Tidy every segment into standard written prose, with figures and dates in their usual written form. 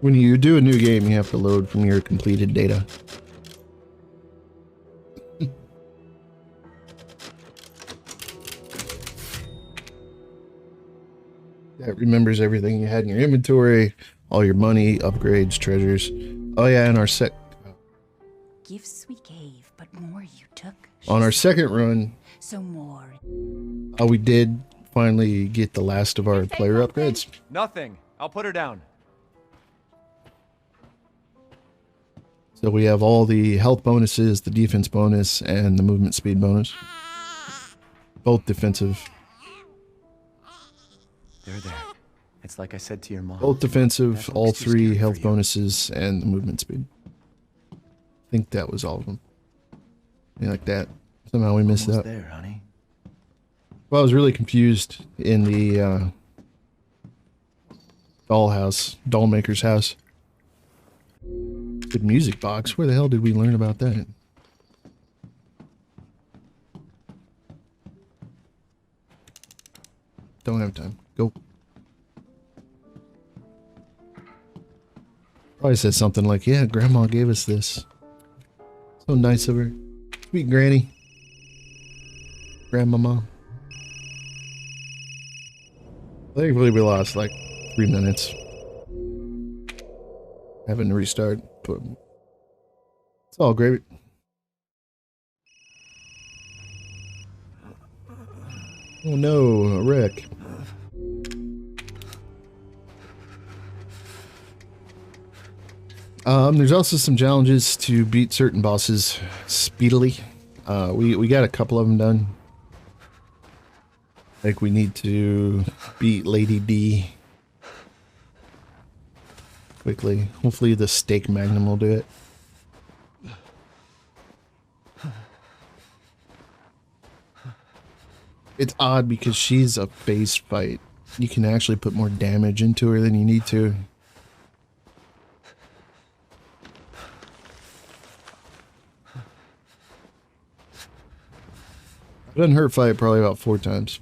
When you do a new game, you have to load from your completed data. That remembers everything you had in your inventory, all your money, upgrades, treasures. Oh yeah, and our Gifts we gave, but more you took. On our second run, So more. we did finally get the last of our player upgrades. Nothing. I'll put her down. So we have all the health bonuses, the defense bonus, and the movement speed bonus. Both defensive. They're there. It's like I said to your mom. Both defensive, all three health bonuses, and the movement speed. I think that was all of them. Yeah, like that. Somehow we missed that. There, honey. Well, I was really confused in the doll maker's house. Good music box. Where the hell did we learn about that? Don't have time. Go. Probably said something like, yeah, Grandma gave us this. So nice of her. Sweet Granny. Grandmama. Thankfully we lost like 3 minutes. Having to restart, but it's all great. Oh no, a wreck. There's also some challenges to beat certain bosses speedily. We got a couple of them done. Like we need to beat Lady D quickly. Hopefully the steak magnum will do it. It's odd because she's a base fight. You can actually put more damage into her than you need to. I've done her fight probably about 4 times.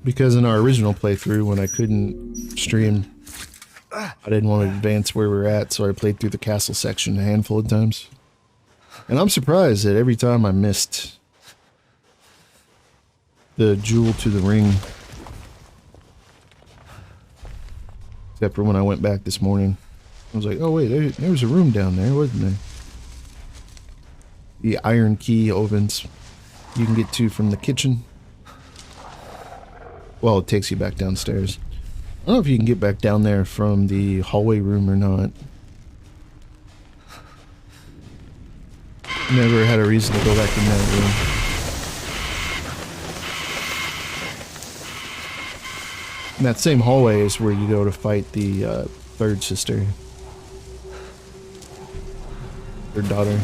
Because in our original playthrough, when I couldn't stream, I didn't want to advance where we're at, so I played through the castle section a handful of times. And I'm surprised that every time I missed the jewel to the ring. Except for when I went back this morning. I was like, oh wait, there was a room down there, wasn't there? The iron key ovens you can get to from the kitchen. Well, it takes you back downstairs. I don't know if you can get back down there from the hallway room or not. Never had a reason to go back in that room. And that same hallway is where you go to fight the third sister. Her daughter.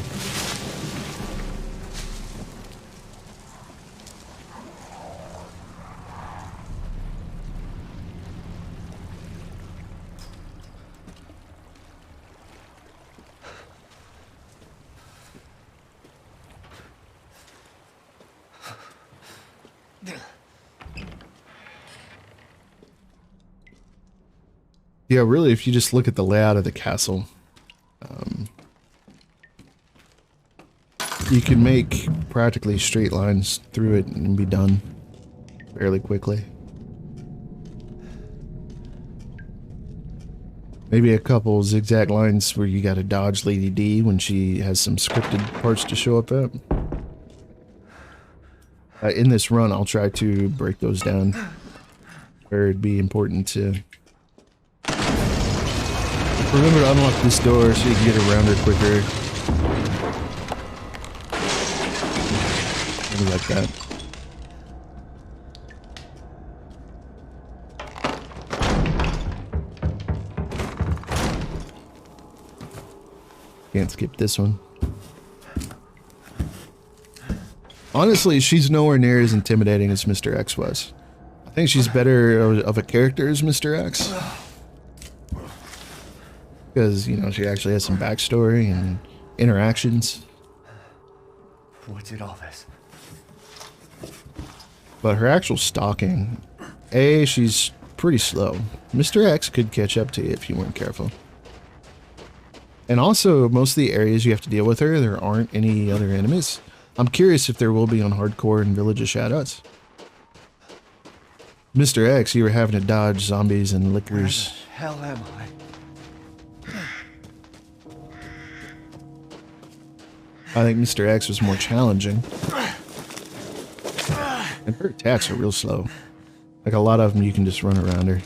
Yeah, really, if you just look at the layout of the castle, you can make practically straight lines through it and be done fairly quickly. Maybe a couple zigzag lines where you gotta dodge Lady D when she has some scripted parts to show up at. In this run, I'll try to break those down where it'd be important to remember to unlock this door so you can get around her quicker. Maybe like that. Can't skip this one. Honestly, she's nowhere near as intimidating as Mr. X was. I think she's better of a character as Mr. X. Because, you know, she actually has some backstory and interactions. What did all this? But her actual stalking, she's pretty slow. Mr. X could catch up to you if you weren't careful. And also, most of the areas you have to deal with her, there aren't any other enemies. I'm curious if there will be on Hardcore and Village of Shadows. Mr. X, you were having to dodge zombies and lickers. Where the hell am I? I think Mr. X was more challenging. And her attacks are real slow. Like a lot of them, you can just run around her.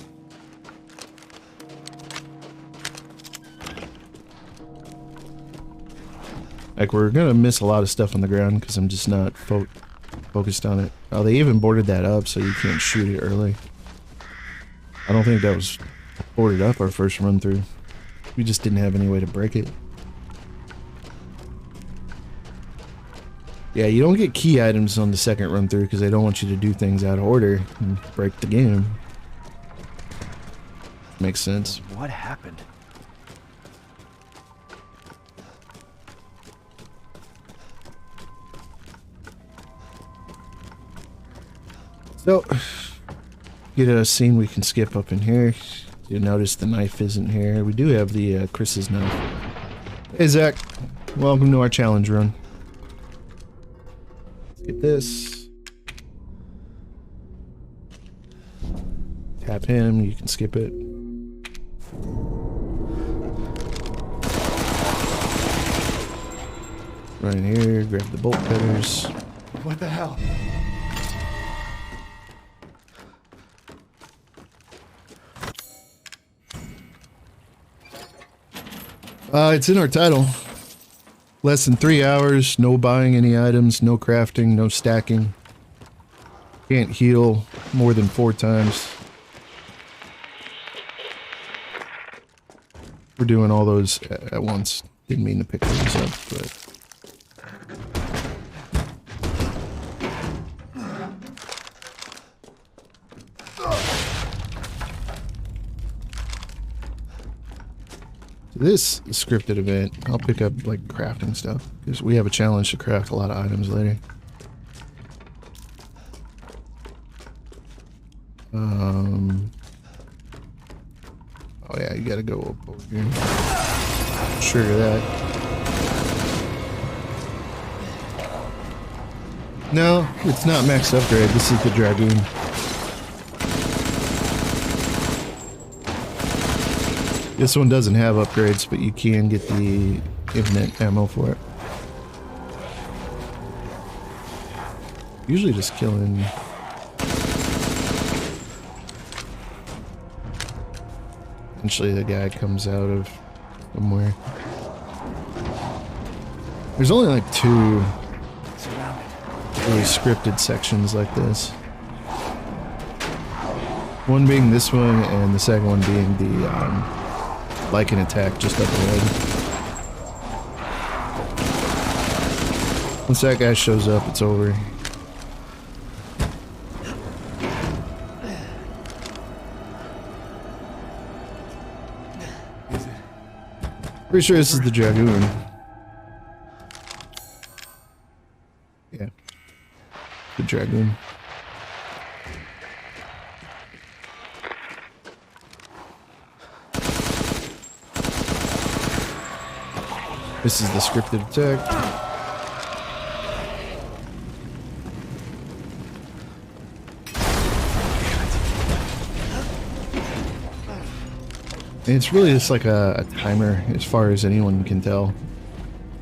Like, we're gonna miss a lot of stuff on the ground because I'm just not focused on it. Oh, they even boarded that up so you can't shoot it early. I don't think that was boarded up our first run through. We just didn't have any way to break it. Yeah, you don't get key items on the second run through because they don't want you to do things out of order and break the game. Makes sense. What happened? So, get a scene we can skip up in here. You notice the knife isn't here. We do have the Chris's knife. Hey Zach, welcome to our challenge run. Let's get this. Tap him, you can skip it. Right in here, grab the bolt cutters. What the hell? It's in our title. Less than 3 hours, no buying any items, no crafting, no stacking. Can't heal more than 4 times. We're doing all those at once. Didn't mean to pick those up, but... This scripted event, I'll pick up like crafting stuff because we have a challenge to craft a lot of items later. Oh yeah, you gotta go up over here. Trigger that. No, it's not max upgrade. This is the Dragoon. This one doesn't have upgrades, but you can get the infinite ammo for it. Usually just killing... Eventually the guy comes out of somewhere. There's only like 2 really scripted sections like this. One being this one, and the second one being the like an attack just up ahead. Once that guy shows up, it's over. Pretty sure this is the Dragoon. Yeah. The Dragoon. This is the scripted attack. And it's really just like a timer as far as anyone can tell.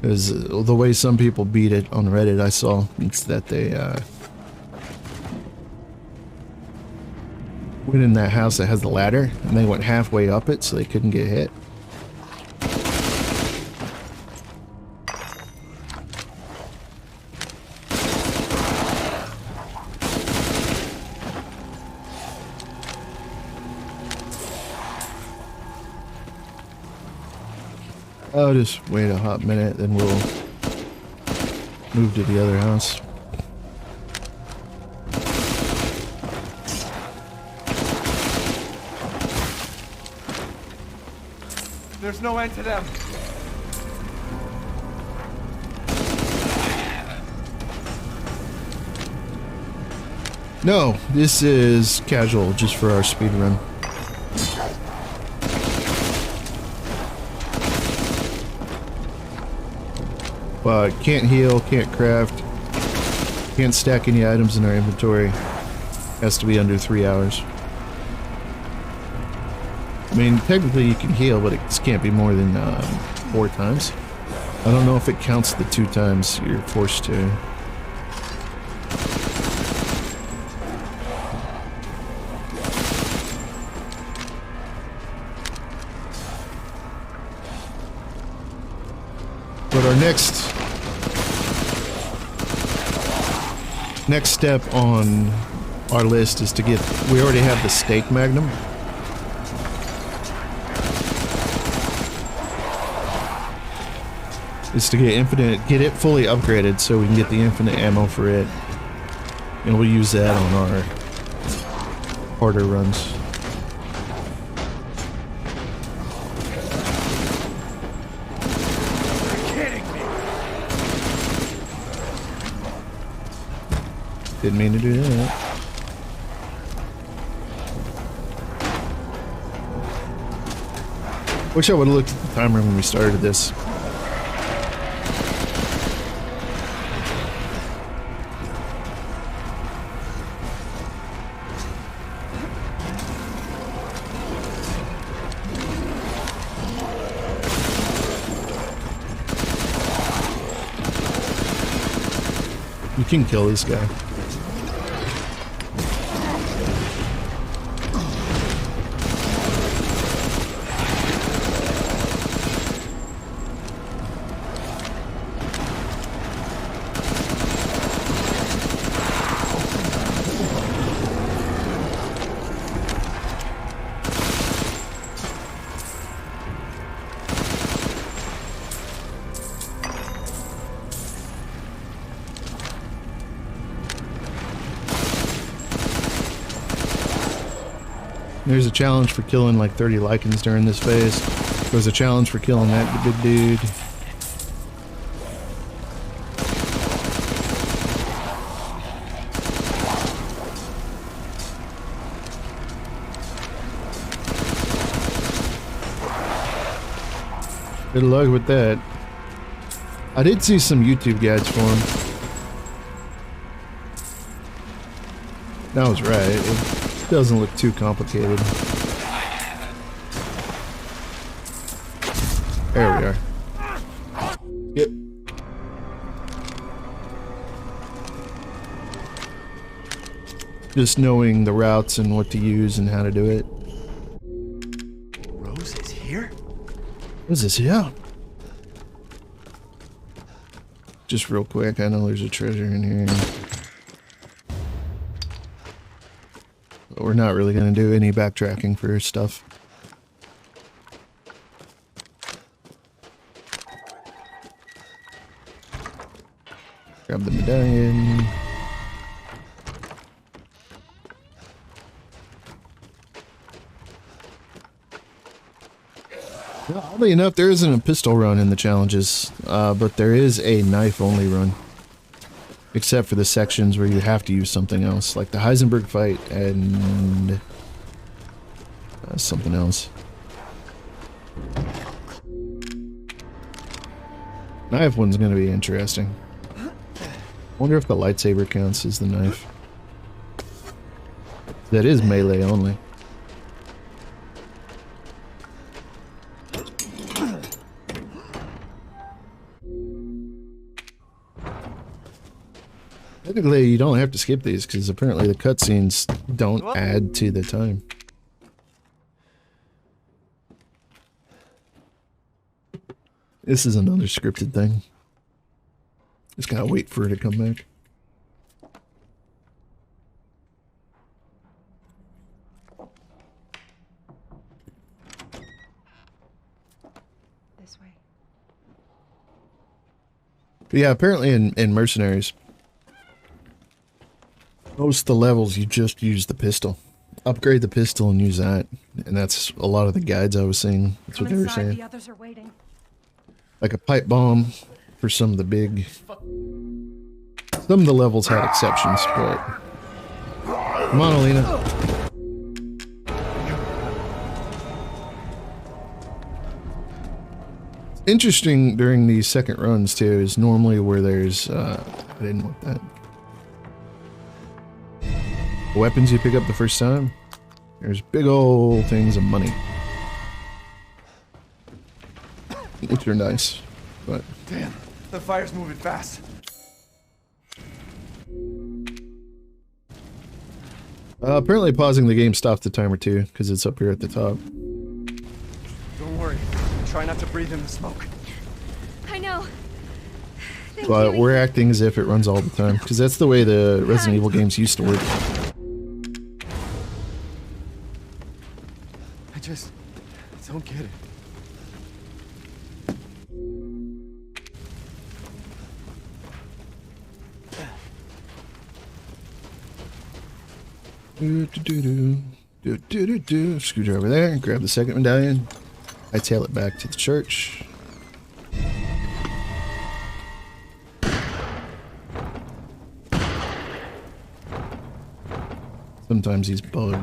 Because the way some people beat it on Reddit I saw, it's that they went in that house that has the ladder and they went halfway up it so they couldn't get hit. I'll just wait a hot minute, then we'll move to the other house. There's no end to them. No, this is casual, just for our speed run. But can't heal, can't craft, can't stack any items in our inventory. Has to be under 3 hours. I mean, technically you can heal, but it just can't be more than 4 times. I don't know if it counts the 2 times you're forced to. But our next step on our list is to get, we already have the steak magnum. Is to get it fully upgraded so we can get the infinite ammo for it. And we'll use that on our harder runs. Didn't mean to do that. Wish I would have looked at the timer when we started this. You can kill this guy. There's a challenge for killing like 30 lichens during this phase. There's a challenge for killing that big dude. Good luck with that. I did see some YouTube guides for him. That was right. It doesn't look too complicated. There we are. Yep. Just knowing the routes and what to use and how to do it. Rose is here? What is this? Yeah. Just real quick, I know there's a treasure in here. But we're not really going to do any backtracking for stuff. Grab the medallion. Well, oddly enough, there isn't a pistol run in the challenges, but there is a knife-only run. Except for the sections where you have to use something else, like the Heisenberg fight and something else. Knife one's gonna be interesting. Wonder if the lightsaber counts as the knife. That is melee only. Technically, you don't have to skip these because apparently the cutscenes don't add to the time. This is another scripted thing. Just gotta wait for it to come back. This way. But yeah, apparently in Mercenaries, most of the levels you just use the pistol. Upgrade the pistol and use that. And that's a lot of the guides I was seeing. That's what they were saying. The others are waiting. Like a pipe bomb for some of the big... Some of the levels had exceptions, but... Come on, Alina. interesting during these second runs too is normally where there's I didn't want that. Weapons you pick up the first time, there's big old things of money, which are nice, but Damn, the fire's moving fast. apparently pausing the game stopped the timer too, because it's up here at the top. Don't worry. Try not to breathe in the smoke. I know. Thank But you. we're acting as if it runs all the time, because that's the way the Resident Evil games used to work. I just don't get it. Screwdriver there, grab the second medallion, hightail it back to the church. Sometimes he's bug.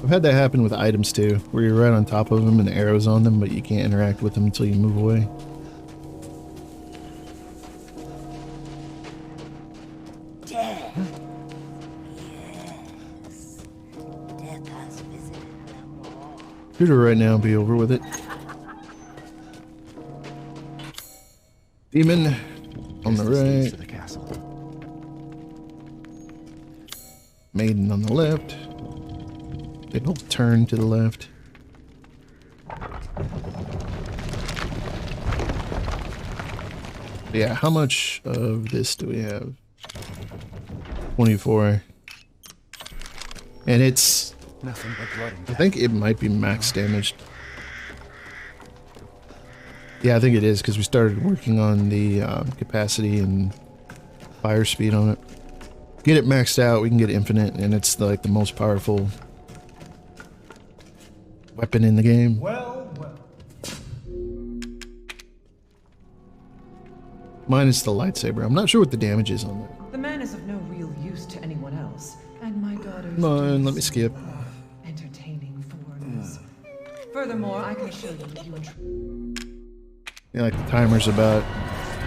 I've had that happen with items too, where you're right on top of them and arrows on them, but you can't interact with them until you move away. Death. Yes. Death has visited them all. Shoot her right now and be over with it. Demon on the This leads to right, the castle. maiden on the left. Big old turn to the left. Yeah, how much of this do we have? 24. And it's, Nothing but blood and I death. think it might be max damaged. Yeah, I think it is, because we started working on the capacity and fire speed on it. Get it maxed out, we can get infinite, and it's like the most powerful weapon in the game. Well, well. Minus the lightsaber. I'm not sure what the damage is on that. The man is of no real use to anyone else, and my daughter's Come on, let me skip. entertaining foreigners. Furthermore, I can assure you that you Yeah, like the timer's about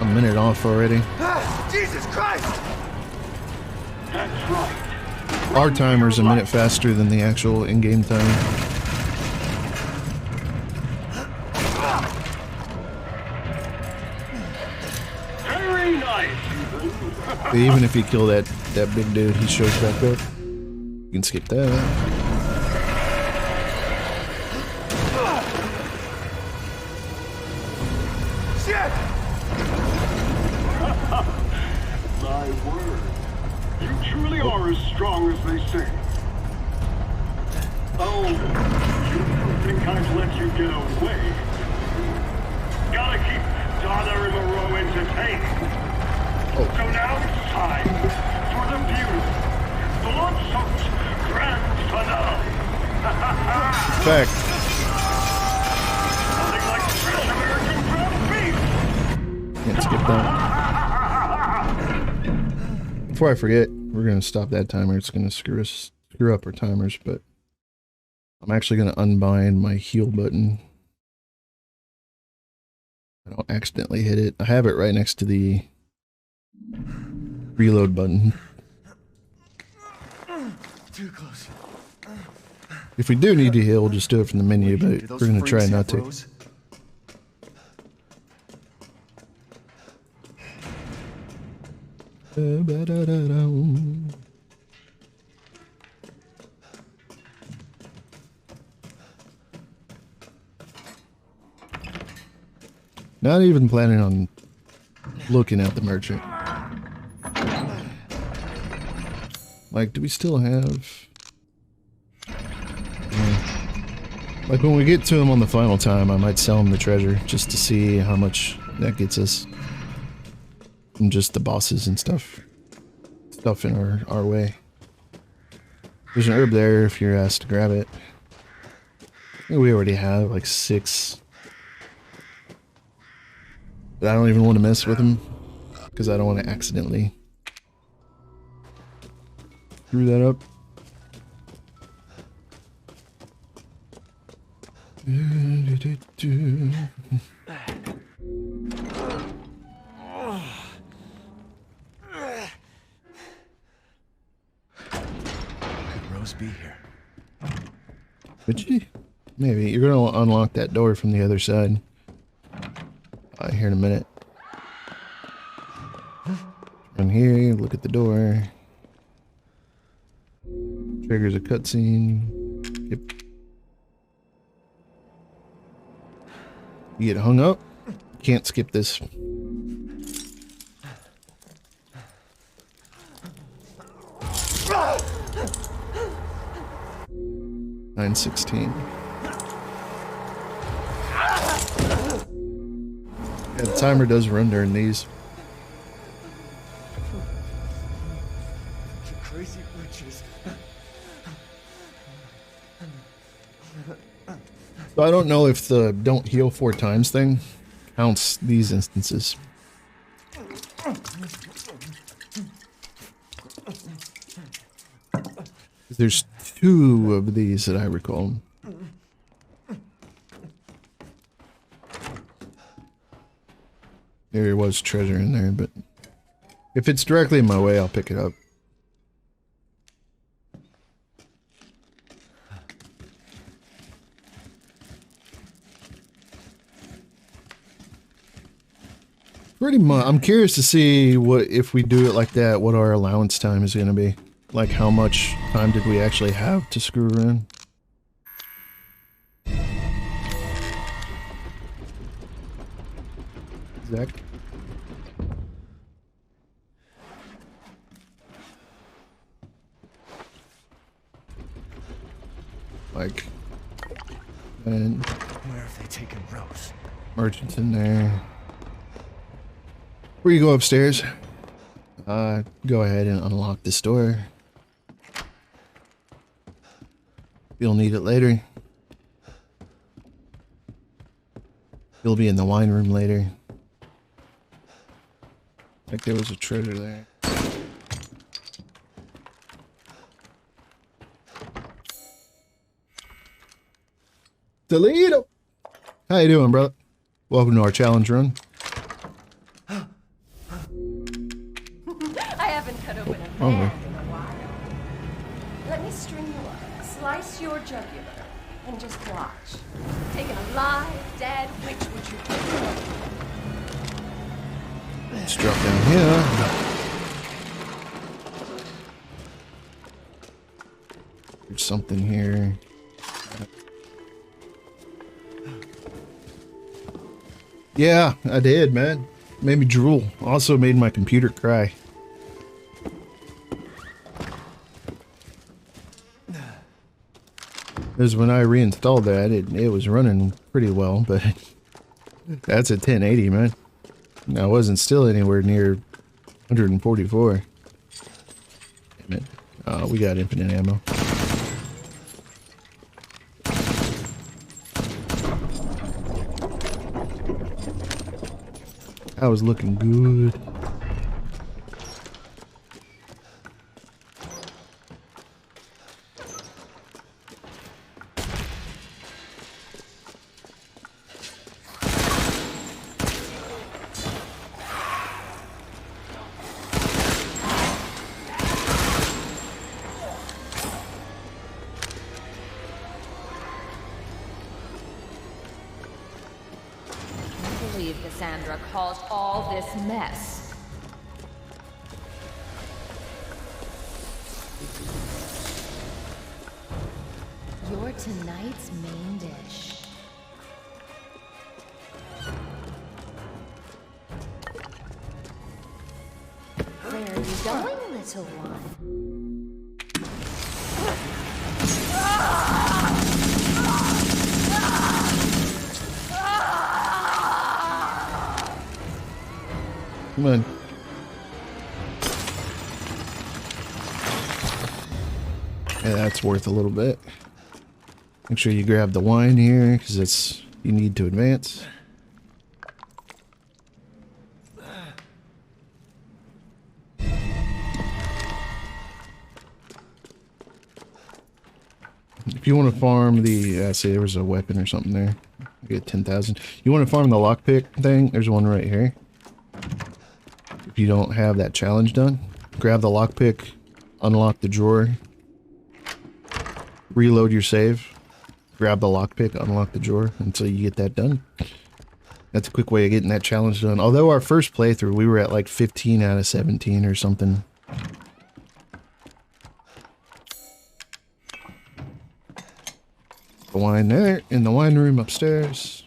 a minute off already. Ah, Jesus Christ! That's right. Our timer's a minute faster than the actual in-game time. Very nice. But even if you kill that big dude, he shows back up. You can skip that. Shit! My word. You truly are as strong as they say. Oh, you think I've let you get away? Gotta keep Donna and Moreau entertained. So now it's time for the beautiful, blood-soaked grand finale. Fact. Nothing like fresh American ground beef. Can't skip that. Before I forget, we're gonna stop that timer. It's gonna screw up our timers, but I'm actually gonna unbind my heal button. I don't accidentally hit it. I have it right next to the reload button. Too close. If we do need to heal, we'll just do it from the menu, Do but those we're gonna try frames not have to. rows? Not even planning on looking at the merchant. Like, do we still have... Like, when we get to him on the final time, I might sell him the treasure, just to see how much that gets us. From just the bosses and stuff. Stuff in our way. There's an herb there if you're asked to grab it. I think we already have, like, 6... But I don't even want to mess with them, because I don't want to accidentally Screw that up. Could Rose be here? Could she? Maybe. You're gonna unlock that door from the other side. Here in a minute. Run here, look at the door. Triggers a cutscene. Yep. You get hung up. Can't skip this. $9.16. Yeah, the timer does run during these. You crazy witches. So I don't know if the don't heal 4 times thing counts these instances. There's 2 of these that I recall. There was treasure in there, but if it's directly in my way, I'll pick it up. Pretty much. I'm curious to see what, if we do it like that, what our allowance time is going to be. Like, how much time did we actually have to screw around? Zach? Like, and Where have they taken Rose? merchants in there. Before you go upstairs, go ahead and unlock this door. You'll need it later. You'll be in the wine room later. Like there was a treasure there. Toledo! How you doing, brother? Welcome to our challenge run. I haven't cut open a Oh, man in a while. Let me string you up, slice your jugular, and just watch. Taking a live, dead, which would you prefer? Let's drop down here. There's something here. Yeah, I did, man. Made me drool. Also made my computer cry. Because when I reinstalled that, it was running pretty well, but that's at 1080, man. I wasn't still anywhere near 144. Damn it. We got infinite ammo. I was looking good. Cassandra caused all this mess. You're tonight's main dish. Where are you going, little one? Come on. Yeah, that's worth a little bit. Make sure you grab the wine here, because it's you need to advance. If you want to farm the, see, there was a weapon or something there. You get 10,000. You want to farm the lockpick thing? There's one right here. If you don't have that challenge done, grab the lockpick, unlock the drawer, reload your save, grab the lockpick, unlock the drawer until you get that done. That's a quick way of getting that challenge done. Although our first playthrough, we were at like 15 out of 17 or something. The wine there, in the wine room upstairs.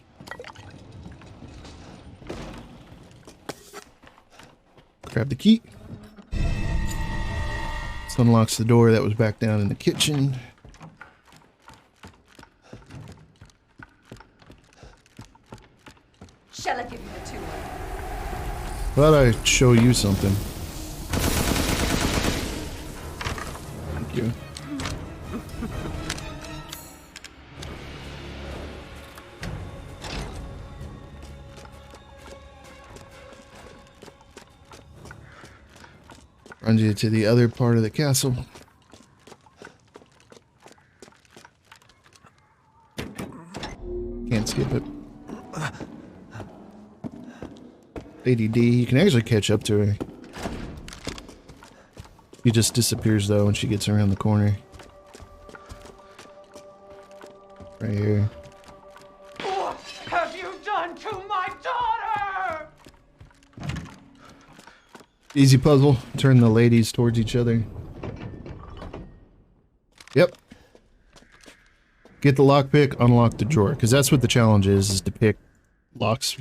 Grab the key. This unlocks the door that was back down in the kitchen. Shall I give you the tour? Thought I'd show you something. Thank you. Runs you to the other part of the castle. Can't skip it. ADD, you can actually catch up to her. He just disappears though when she gets around the corner. Right here. What have you done to my daughter? Easy puzzle. Turn the ladies towards each other. Yep. Get the lockpick, unlock the drawer. Because that's what the challenge is to pick locks.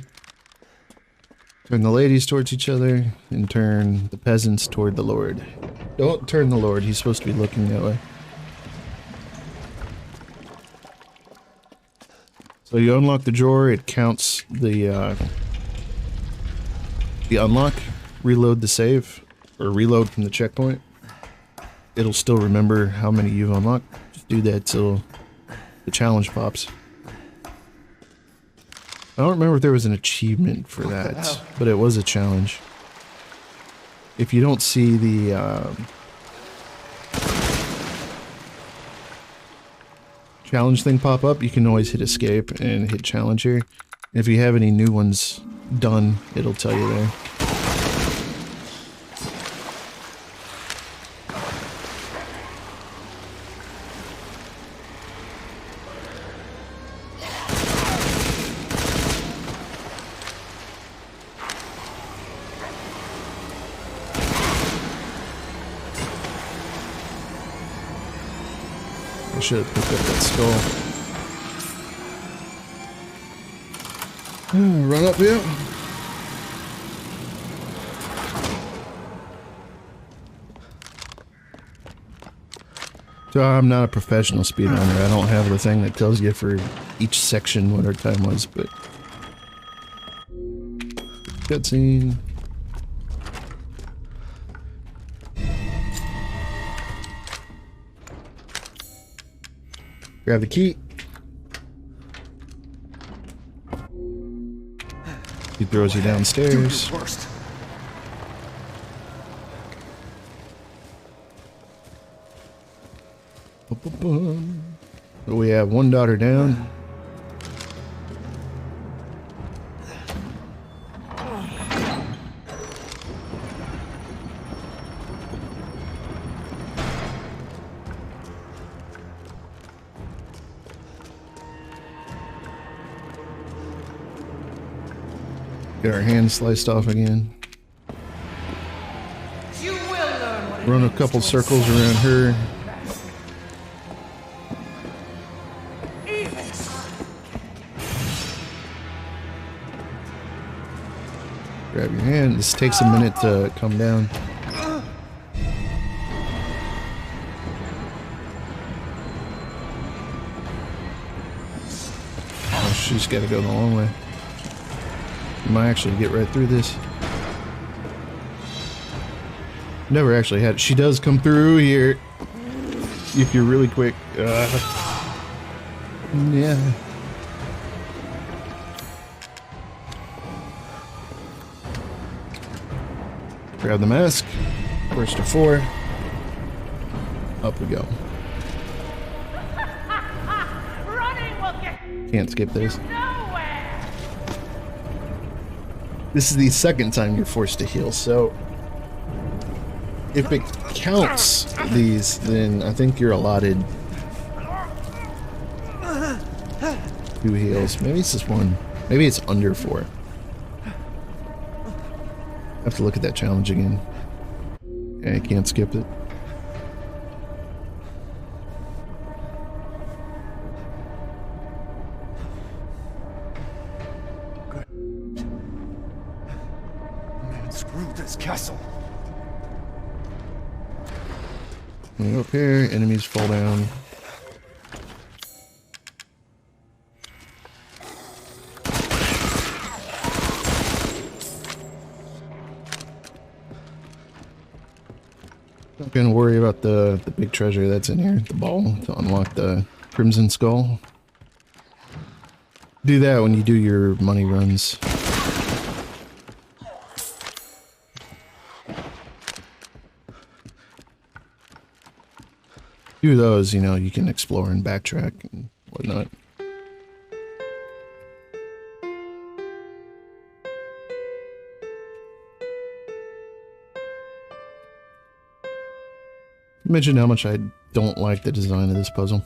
Turn the ladies towards each other, and turn the peasants toward the lord. Don't turn the lord, he's supposed to be looking that way. So you unlock the drawer, it counts the unlock. Reload the save, or reload from the checkpoint. It'll still remember how many you've unlocked. Just do that till the challenge pops. I don't remember if there was an achievement for that, but it was a challenge. If you don't see the challenge thing pop up, you can always hit escape and hit challenge here. And if you have any new ones done, it'll tell you there. I should have picked up that skull. Run up here. So I'm not a professional speedrunner. I don't have the thing that tells you for each section what our time was, but cutscene. Grab the key. He throws you downstairs. Worst. So we have one daughter down. Get our hands sliced off again. You will learn what it Run a means couple to circles accept around her. Grab your hand. This takes a minute to come down. Oh, she's got to go the long way. You might actually get right through this. Never actually had it. She does come through here if you're really quick. Yeah. Grab the mask. First to 4. Up we go. Can't skip this. This is the second time you're forced to heal, so if it counts these, then I think you're allotted 2 heals. Maybe it's just 1. Maybe it's under 4. I have to look at that challenge again. Yeah, I can't skip it. Man, screw this castle. We go up here, enemies fall down. Not gonna worry about the big treasure that's in here, the ball, to unlock the Crimson Skull. Do that when you do your money runs. Do those, you know, you can explore and backtrack and whatnot. Mention how much I don't like the design of this puzzle.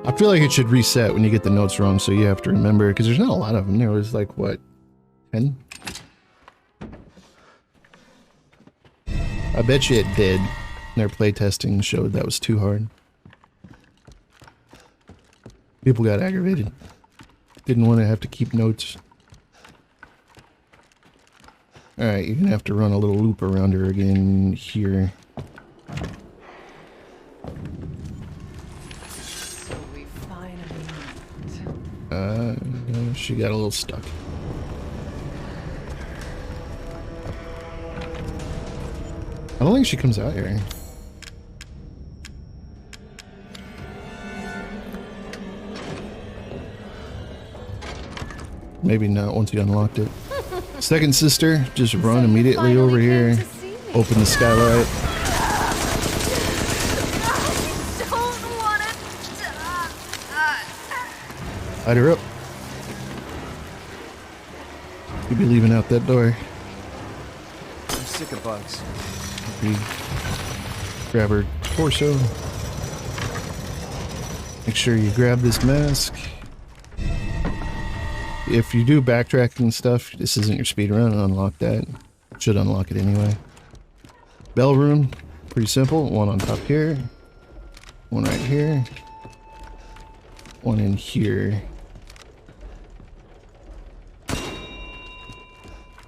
I feel like it should reset when you get the notes wrong, so you have to remember, because there's not a lot of them. There was like, what, 10? I bet you it did. Their playtesting showed that was too hard. People got aggravated. Didn't want to have to keep notes. Alright, you're gonna have to run a little loop around her again here. So we finally met. She got a little stuck. I don't think she comes out here. Maybe not once you unlocked it. Second sister, just run immediately over here. Open the skylight. Light her up. You'll be leaving out that door. I'm sick of bugs. We grab her torso. Make sure you grab this mask. If you do backtracking stuff, this isn't your speedrun, unlock that. Should unlock it anyway. Bell room, pretty simple. One on top here. One right here. One in here.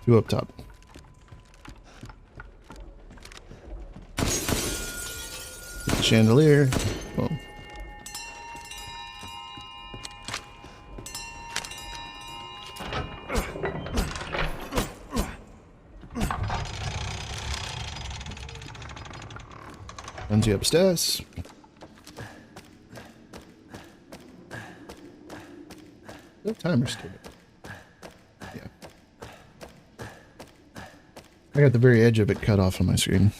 2 up top. Chandelier. Boom. Runs you upstairs. No timers to it. Yeah. I got the very edge of it cut off on my screen.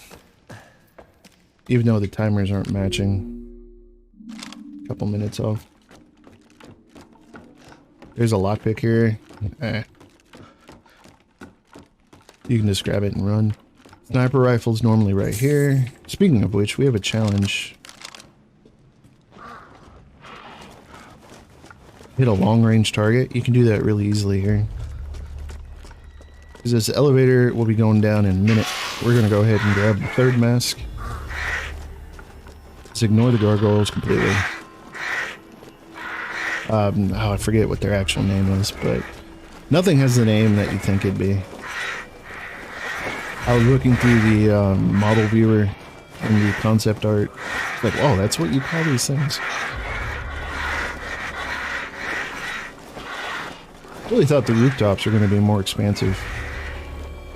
Even though the timers aren't matching. A couple minutes off. There's a lockpick here. You can just grab it and run. Sniper rifle's normally right here. Speaking of which, we have a challenge. Hit a long-range target. You can do that really easily here. Because this elevator will be going down in a minute. We're going to go ahead and grab the third mask. Just ignore the gargoyles completely. Oh, I forget what their actual name is, but nothing has the name that you think it'd be. I was looking through the model viewer and the concept art. It's like, oh, that's what you call these things. I really thought the rooftops were going to be more expansive.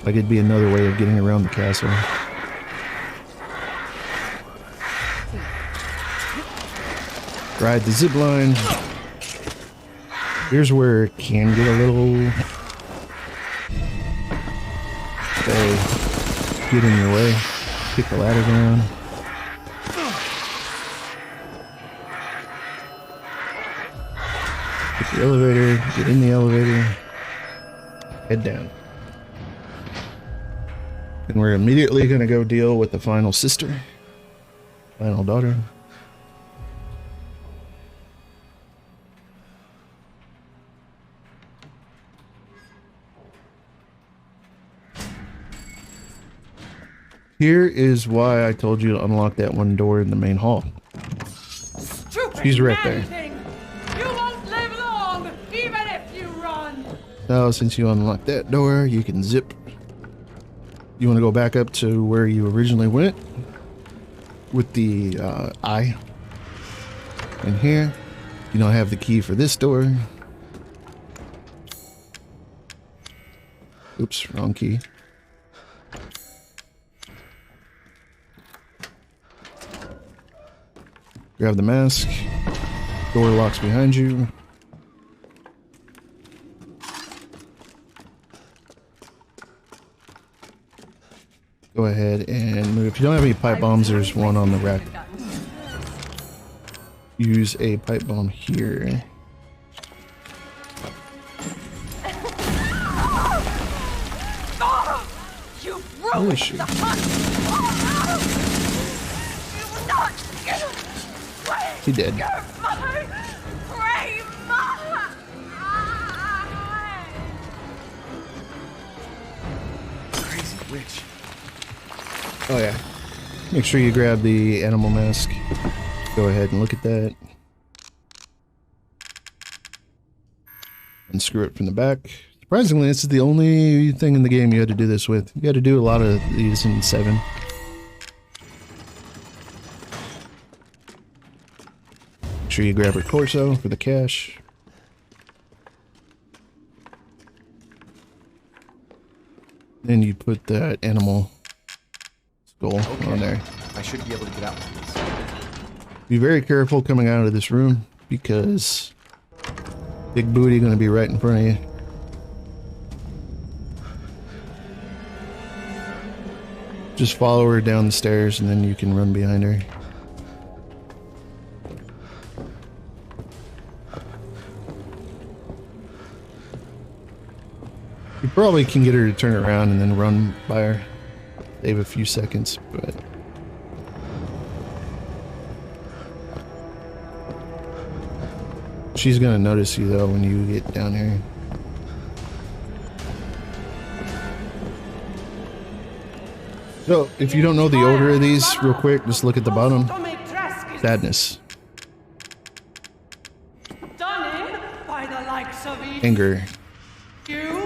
Like it'd be another way of getting around the castle. Ride the zip line. Here's where it can get a little... get in your way. Kick the ladder down. Get the elevator, get in the elevator, head down. And we're immediately going to go deal with the final sister, final daughter. Here is why I told you to unlock that one door in the main hall. She's right there. You won't live long, even if you run. Now, since you unlocked that door, you can zip. You want to go back up to where you originally went with the eye. And here, you don't have the key for this door. Oops, wrong key. Grab the mask. Door locks behind you. Go ahead and move. If you don't have any pipe bombs, there's one on the rack. Use a pipe bomb here. Where is she? He did. Crazy witch. Oh yeah. Make sure you grab the animal mask. Go ahead and look at that. Unscrew it from the back. Surprisingly, this is the only thing in the game you had to do this with. You had to do a lot of these in 7. Make sure you grab her torso for the cash. Then you put that animal skull on there. I should be able to get out with this. Be very careful coming out of this room because big booty gonna be right in front of you. Just follow her down the stairs and then you can run behind her. You probably can get her to turn around and then run by her. Save a few seconds, but she's gonna notice you though when you get down here. So, if you don't know the order of these, real quick, just look at the bottom. Sadness. Anger.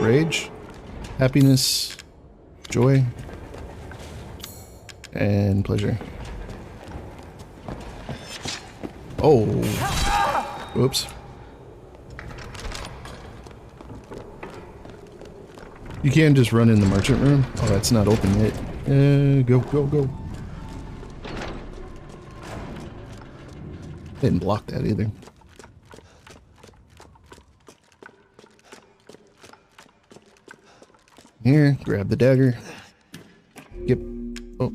Rage. Happiness. Joy. And pleasure. Oh. Whoops. You can't just run in the merchant room. Oh, that's not open yet. Go, go, go. Didn't block that either. Here, grab the dagger. Yep. Oh,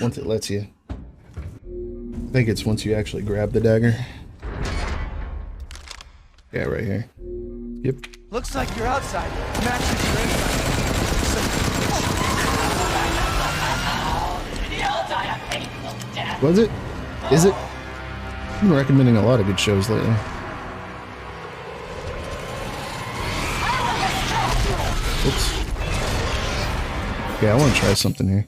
once it lets you. I think it's once you actually grab the dagger. Yeah, right here. Yep. Looks like you're outside. I'm actually inside. Was it? Is it? I've been recommending a lot of good shows lately. Oops. Okay, I want to try something here.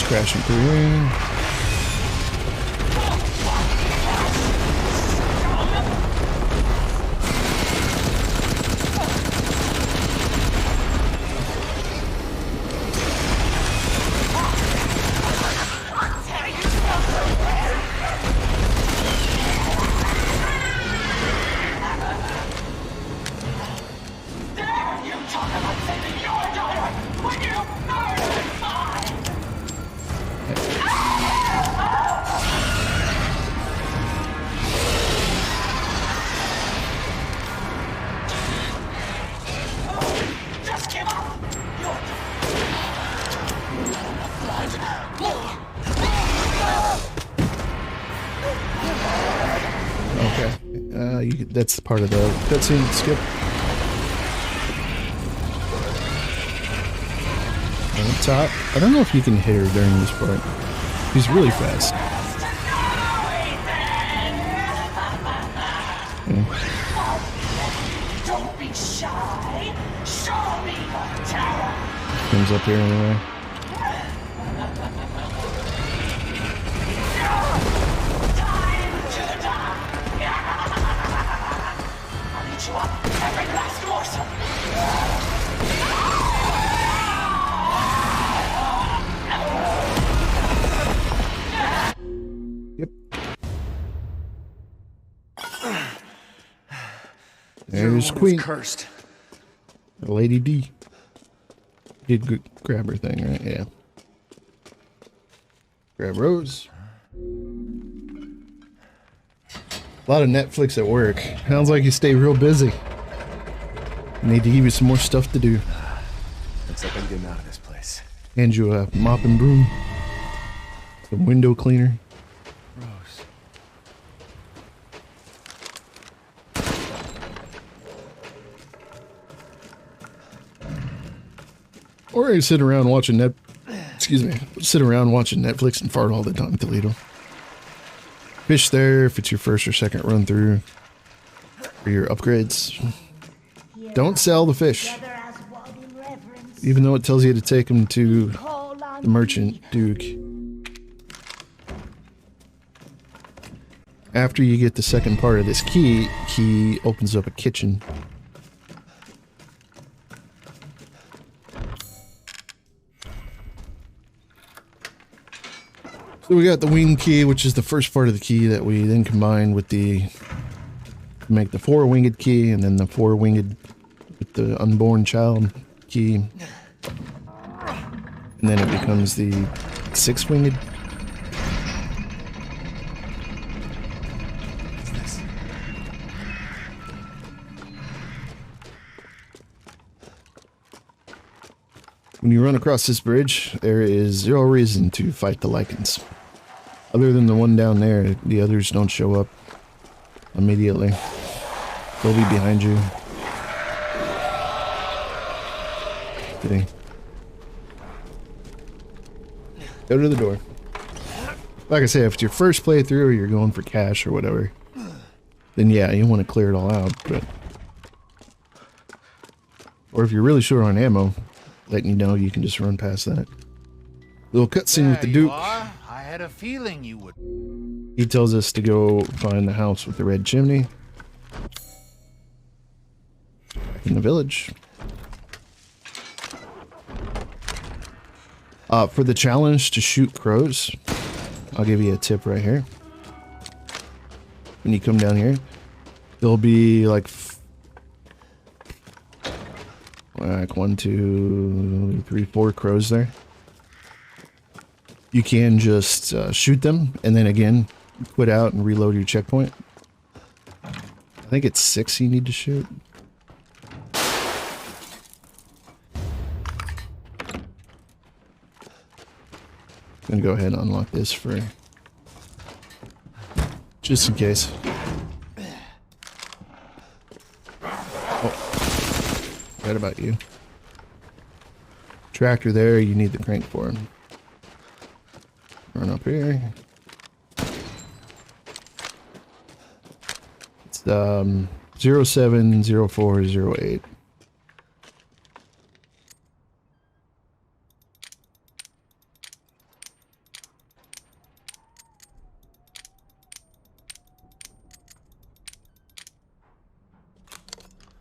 Crashing through here. that's part of the cutscene. Skip. And up top. I don't know if you can hit her during this part. She's really fast. Yeah. Don't be shy. Show me your terror. Comes up here anyway. Time to die. I'll eat you up, every last morsel. Yep. There's Queen. Cursed. Lady D. Did grab her thing, right? Yeah. Grab Rose. A lot of Netflix at work. Sounds like you stay real busy. Need to give you some more stuff to do. Looks like I'm getting out of this place. Hand you a mop and broom. Some window cleaner. Rose. Or you sit around watching sit around watching Netflix and fart all the time, Toledo. Fish there if it's your first or second run through. For your upgrades. Don't sell the fish. Even though it tells you to take them to the merchant Duke. After you get the second part of this key, he opens up a kitchen. So we got the wing key, which is the first part of the key that we then combine with the make the 4-winged key, and then the 4-winged with the unborn child key, and then it becomes the 6-winged. When you run across this bridge, there is zero reason to fight the Lycans. Other than the one down there, the others don't show up immediately. They'll be behind you. Okay. Go to the door. Like I say, if it's your first playthrough or you're going for cash or whatever, then yeah, you want to clear it all out, but... Or if you're really short on ammo, letting you know you can just run past that. Little cutscene with the Duke. I had a feeling you would. He tells us to go find the house with the red chimney. Back in the village. For the challenge to shoot crows, I'll give you a tip right here. When you come down here, there'll be like 1, 2, 3, 4 crows there. You can just shoot them and then again quit out and reload your checkpoint. I think it's 6 you need to shoot. I'm gonna go ahead and unlock this for just in case. Oh, right about you. Tractor there, you need the crank for him. Run up here. It's 070408.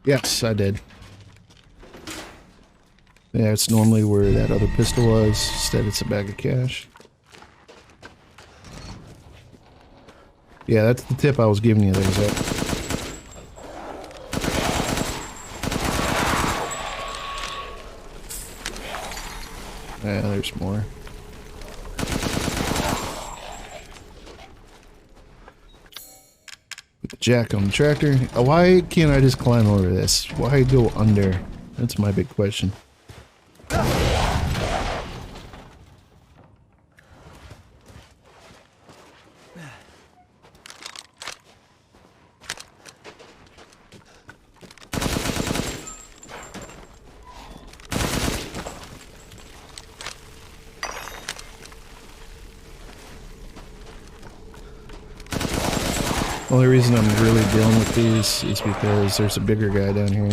Yes, I did. Yeah, it's normally where that other pistol was. Instead, it's a bag of cash. Yeah, that's the tip I was giving you there, Zach. Yeah, there's more. Put the jack on the tractor. Why can't I just climb over this? Why go under? That's my big question. Only reason I'm really dealing with these is because there's a bigger guy down here.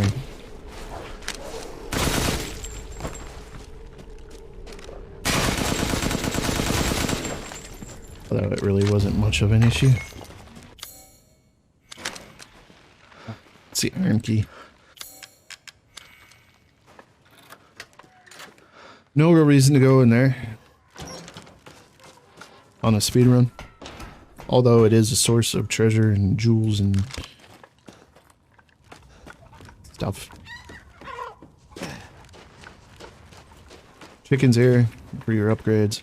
Although it really wasn't much of an issue. It's the iron key. No real reason to go in there on a speedrun. Although it is a source of treasure and jewels and stuff. Chickens here for your upgrades.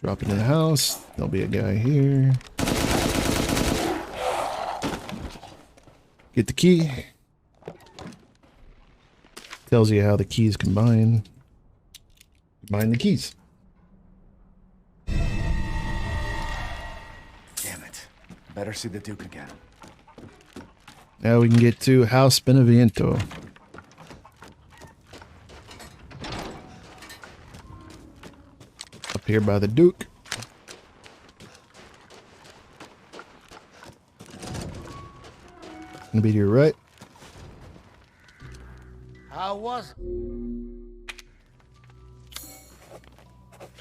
Drop into the house. There'll be a guy here. Get the key. Tells you how the keys combine. Combine the keys. Damn it. Better see the Duke again. Now we can get to House Benevento. Up here by the Duke. Gonna be to your right. How was it?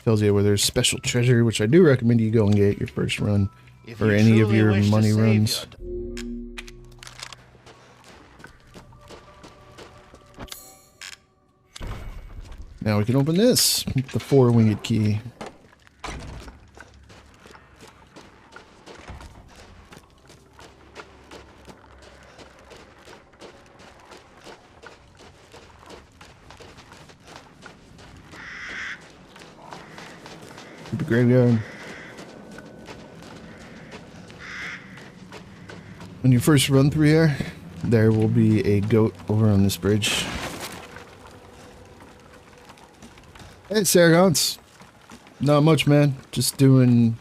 Tells you where there's special treasure, which I do recommend you go and get your first run. If Or you any of truly your wish to money save runs. Now we can open this with the 4-winged key. The graveyard. When you first run through here, there will be a goat over on this bridge. Hey, Saragons. Not much, man. Just doing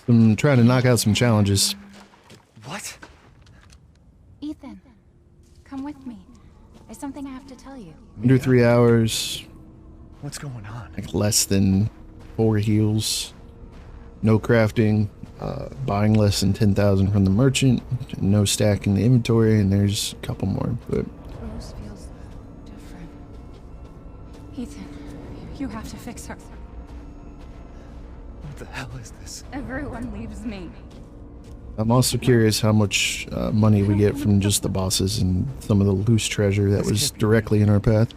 trying to knock out some challenges. What? Ethan, come with me. There's something I have to tell you. Under 3 hours, What's going on? like less than 4 heals, no crafting, buying less than 10,000 from the merchant, no stacking the inventory, and there's a couple more. But Rose feels different. Ethan, you have to fix her. What the hell is this? Everyone leaves me. I'm also curious how much money we get from just the bosses and some of the loose treasure that was directly in our path.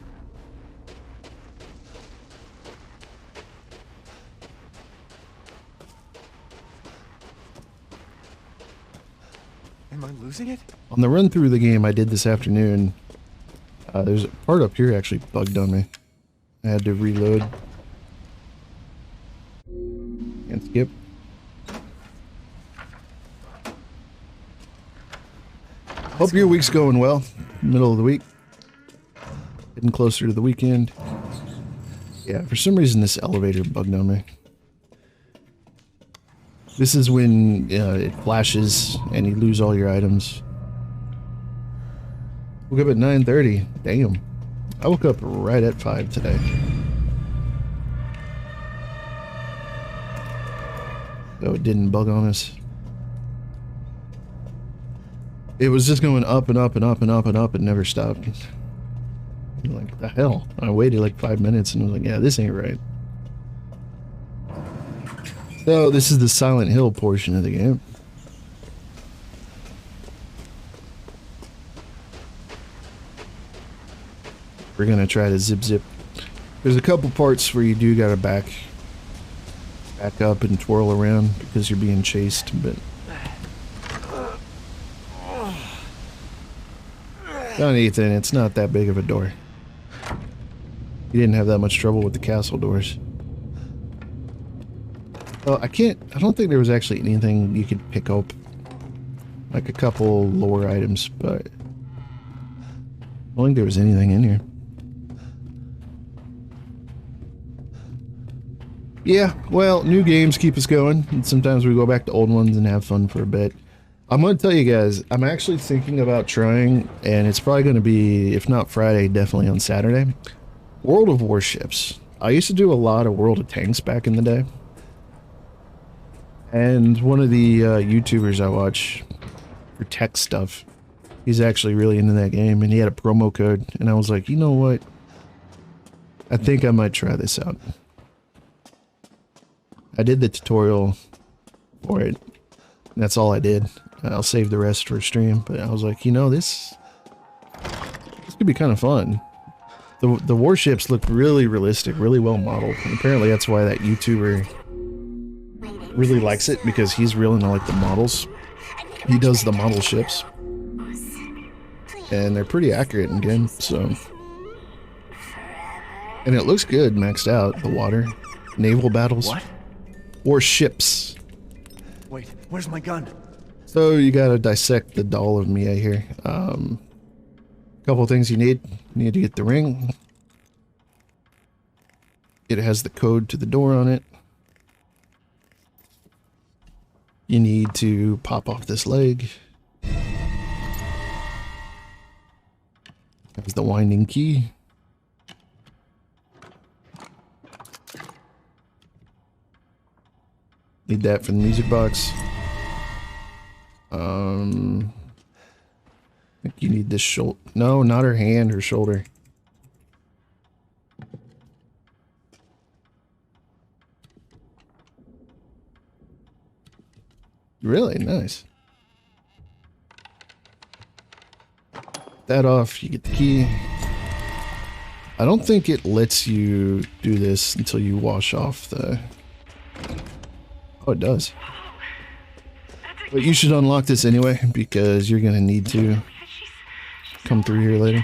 Am I losing it? On the run through the game I did this afternoon, there's a part up here actually bugged on me. I had to reload. And skip. Hope your week's going well. Middle of the week. Getting closer to the weekend. Yeah, for some reason this elevator bugged on me. This is when it flashes and you lose all your items. Woke up at 9:30. Damn. I woke up right at 5 today. So it didn't bug on us. It was just going up and up and up and up and up and never stopped. Like, the hell? I waited like 5 minutes and was like, yeah, this ain't right. So this is the Silent Hill portion of the game. We're gonna try to zip. There's a couple parts where you do gotta back up and twirl around because you're being chased, but on Ethan, it's not that big of a door. You didn't have that much trouble with the castle doors. Well, I don't think there was actually anything you could pick up. Like a couple lore items, but I don't think there was anything in here. Yeah, well, new games keep us going, and sometimes we go back to old ones and have fun for a bit. I'm going to tell you guys, I'm actually thinking about trying, and it's probably going to be, if not Friday, definitely on Saturday, World of Warships. I used to do a lot of World of Tanks back in the day. And one of the YouTubers I watch for tech stuff, he's actually really into that game, and he had a promo code, and I was like, you know what? I think I might try this out. I did the tutorial for it. That's all I did. I'll save the rest for stream, but I was like, you know, this could be kind of fun. The warships look really realistic, really well modeled. And apparently that's why that YouTuber really likes it, because he's really into like the models. He does the model ships. And they're pretty accurate in game, so. And it looks good maxed out, the water. Naval battles. What? Warships. Wait, where's my gun? So you gotta dissect the doll of Mia here. Couple of things you need. You need to get the ring. It has the code to the door on it. You need to pop off this leg. There's the winding key. Need that for the music box. I think you need this shoulder. No, not her hand, her shoulder. Really nice. That off, you get the key. I don't think it lets you do this until you wash off the... Oh, it does. But you should unlock this anyway, because you're gonna need to come through here later.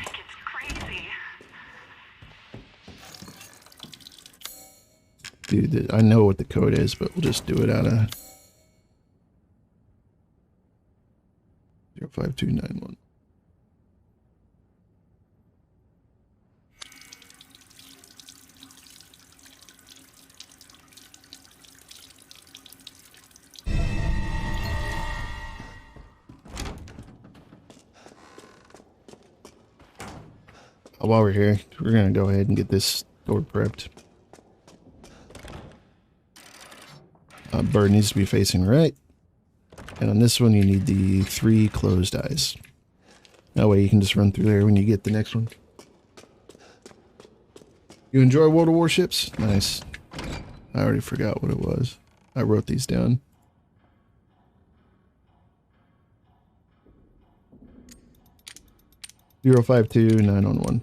Dude, I know what the code is, but we'll just do it out of 05291. While we're here, we're gonna go ahead and get this door prepped. Bird needs to be facing right. And on this one, you need the 3 closed eyes. That way you can just run through there when you get the next one. You enjoy World of Warships? Nice. I already forgot what it was. I wrote these down. 052-911.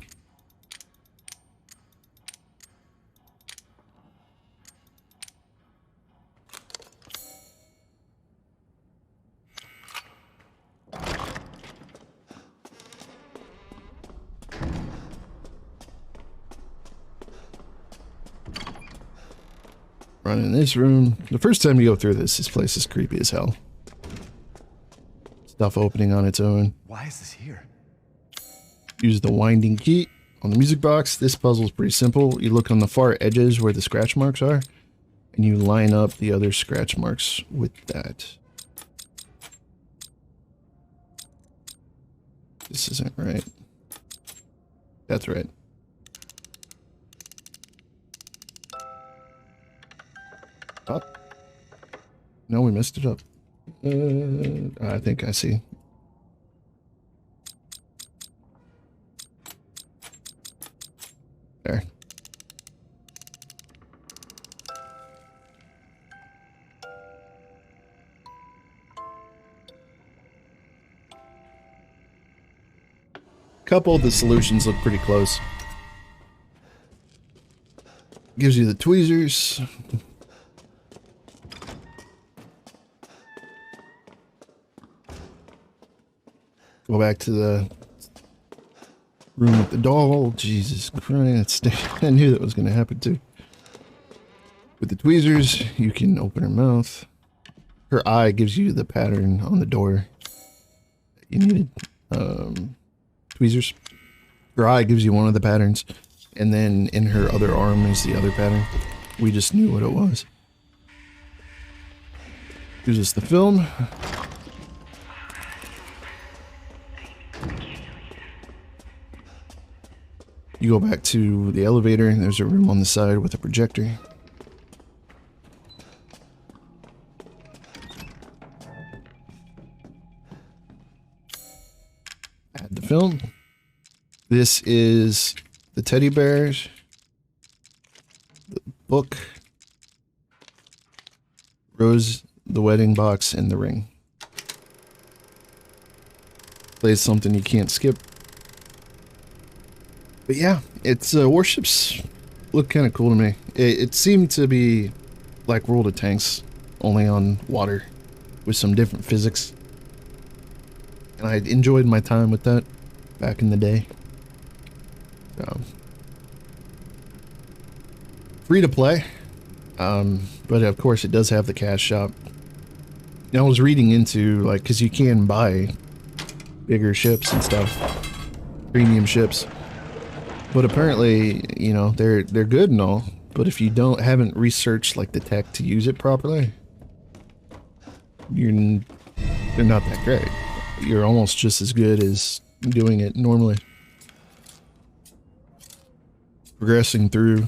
Run in this room. The first time you go through this place is creepy as hell. Stuff opening on its own. Why is this here? Use the winding key on the music box. This puzzle is pretty simple. You look on the far edges where the scratch marks are, and you line up the other scratch marks with that. This isn't right. That's right. Oh. No, we messed it up. I think I see. There. Couple of the solutions look pretty close. Gives you the tweezers. Go back to the room with the doll. Jesus Christ. I knew that was going to happen too. With the tweezers, you can open her mouth. Her eye gives you the pattern on the door that you needed. Tweezers. Her eye gives you one of the patterns. And then in her other arm is the other pattern. We just knew what it was. Gives us the film. You go back to the elevator, and there's a room on the side with a projector. Add the film. This is the teddy bears, the book, Rose, the wedding box, and the ring. Plays something you can't skip. But yeah, it's warships look kind of cool to me. It seemed to be like World of Tanks, only on water, with some different physics. And I enjoyed my time with that back in the day. So, free to play, but of course it does have the cash shop. I was reading into, like, because you can buy bigger ships and stuff, premium ships, but apparently, you know, they're good and all, but if you haven't researched like the tech to use it properly, they're not that great. You're almost just as good as doing it normally. Progressing through,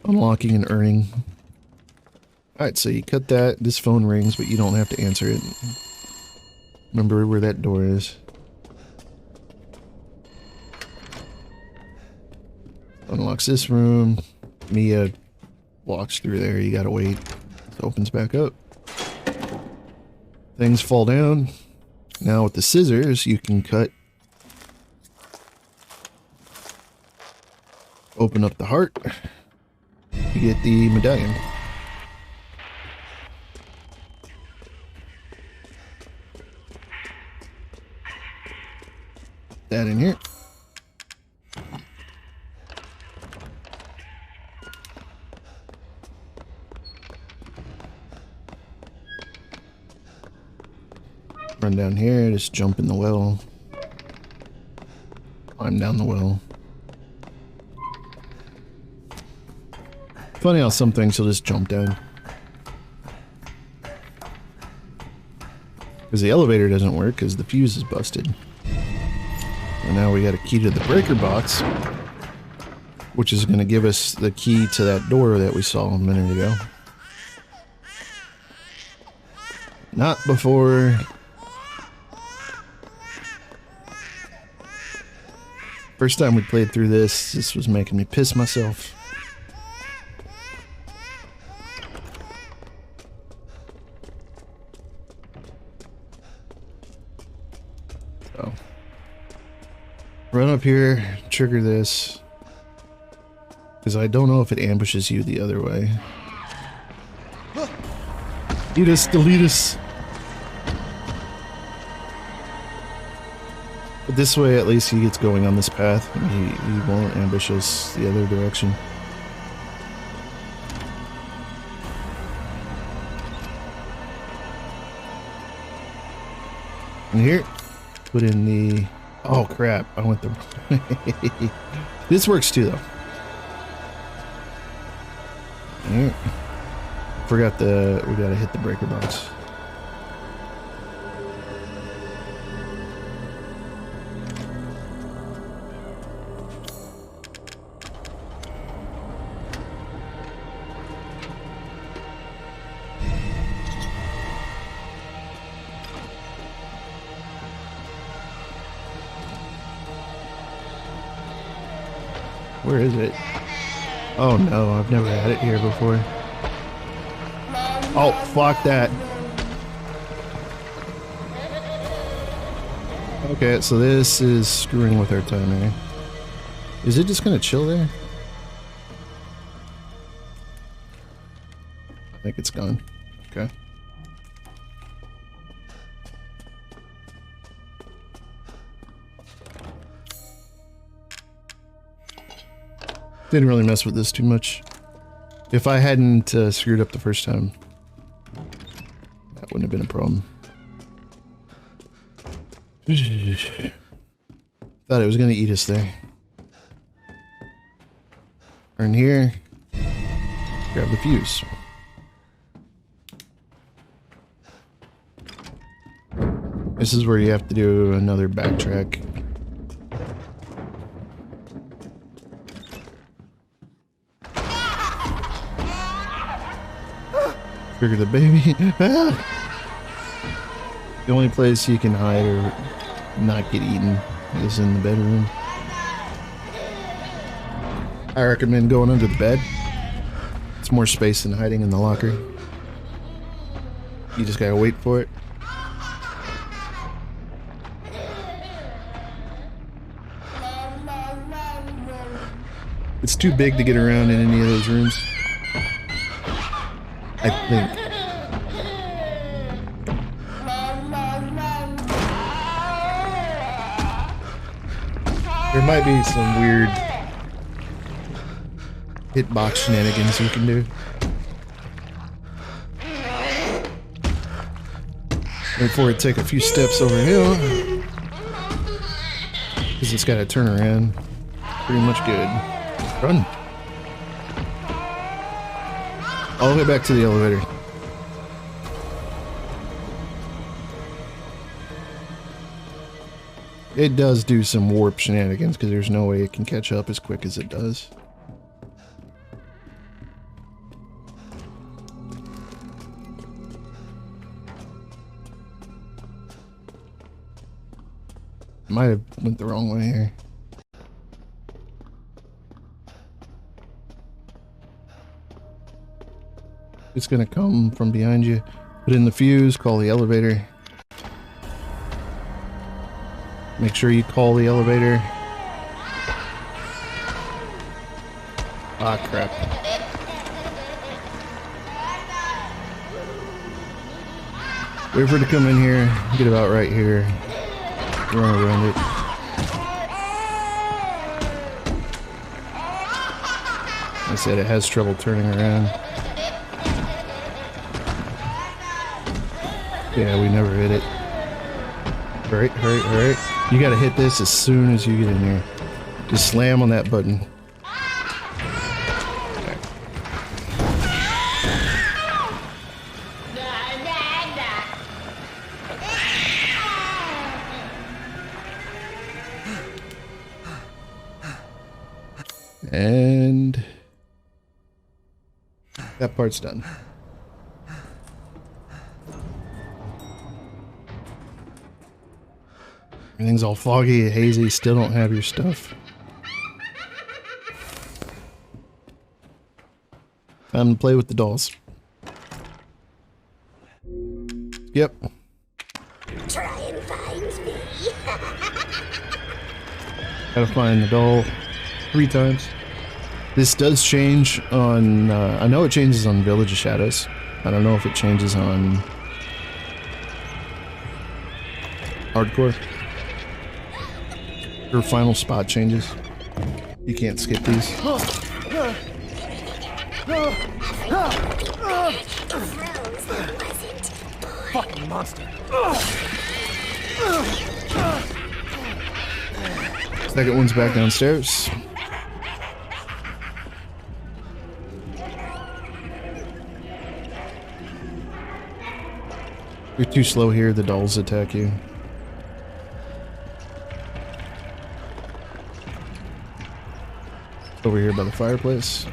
unlocking and earning. Alright, so you cut that. This phone rings, but you don't have to answer it. Remember where that door is. Unlocks this room. Mia walks through there. You gotta wait. It opens back up. Things fall down. Now with the scissors, you can cut. Open up the heart. You get the medallion. That in here. Run down here, just jump in the well. Climb down the well. Funny how some things will just jump down. Because the elevator doesn't work because the fuse is busted. And now we got a key to the breaker box, which is going to give us the key to that door that we saw a minute ago. Not before... First time we played through this was making me piss myself. So, run up here, trigger this, because I don't know if it ambushes you the other way. Eat us, delete us. But this way, at least he gets going on this path, and he won't ambush us the other direction. And here, put in the... Oh crap, I went the wrong way. This works too, though. Here. Forgot we gotta hit the breaker box. Where is it? Oh no, I've never had it here before. Oh, fuck that. Okay, so this is screwing with our timer. Is it just gonna chill there? I think it's gone. Okay. Didn't really mess with this too much. If I hadn't screwed up the first time, that wouldn't have been a problem. Thought it was gonna eat us there. Turn here. Grab the fuse. This is where you have to do another backtrack. Trigger the baby. Ah! The only place you can hide or not get eaten is in the bedroom. I recommend going under the bed. It's more space than hiding in the locker. You just gotta wait for it. It's too big to get around in any of those rooms, I think. There might be some weird hitbox shenanigans you can do. Wait for it to take a few steps over hill, because it's got to turn around. Pretty much good. Run. All the way back to the elevator. It does do some warp shenanigans because there's no way it can catch up as quick as it does. Might have went the wrong way here. It's gonna come from behind you. Put in the fuse, call the elevator. Make sure you call the elevator. Ah, crap. Wait for it to come in here. Get about right here. Run around it. I said it has trouble turning around. Yeah, we never hit it. Hurry, hurry, hurry. You gotta hit this as soon as you get in here. Just slam on that button. Okay. And that part's done. Everything's all foggy, hazy, still don't have your stuff. Time to play with the dolls. Yep. Try and find me. Gotta find the doll 3 times. This does change on, I know it changes on Village of Shadows. I don't know if it changes on Hardcore. Her final spot changes. You can't skip these. Fucking monster. Second one's back downstairs. You're too slow here, the dolls attack you. Over here by the fireplace.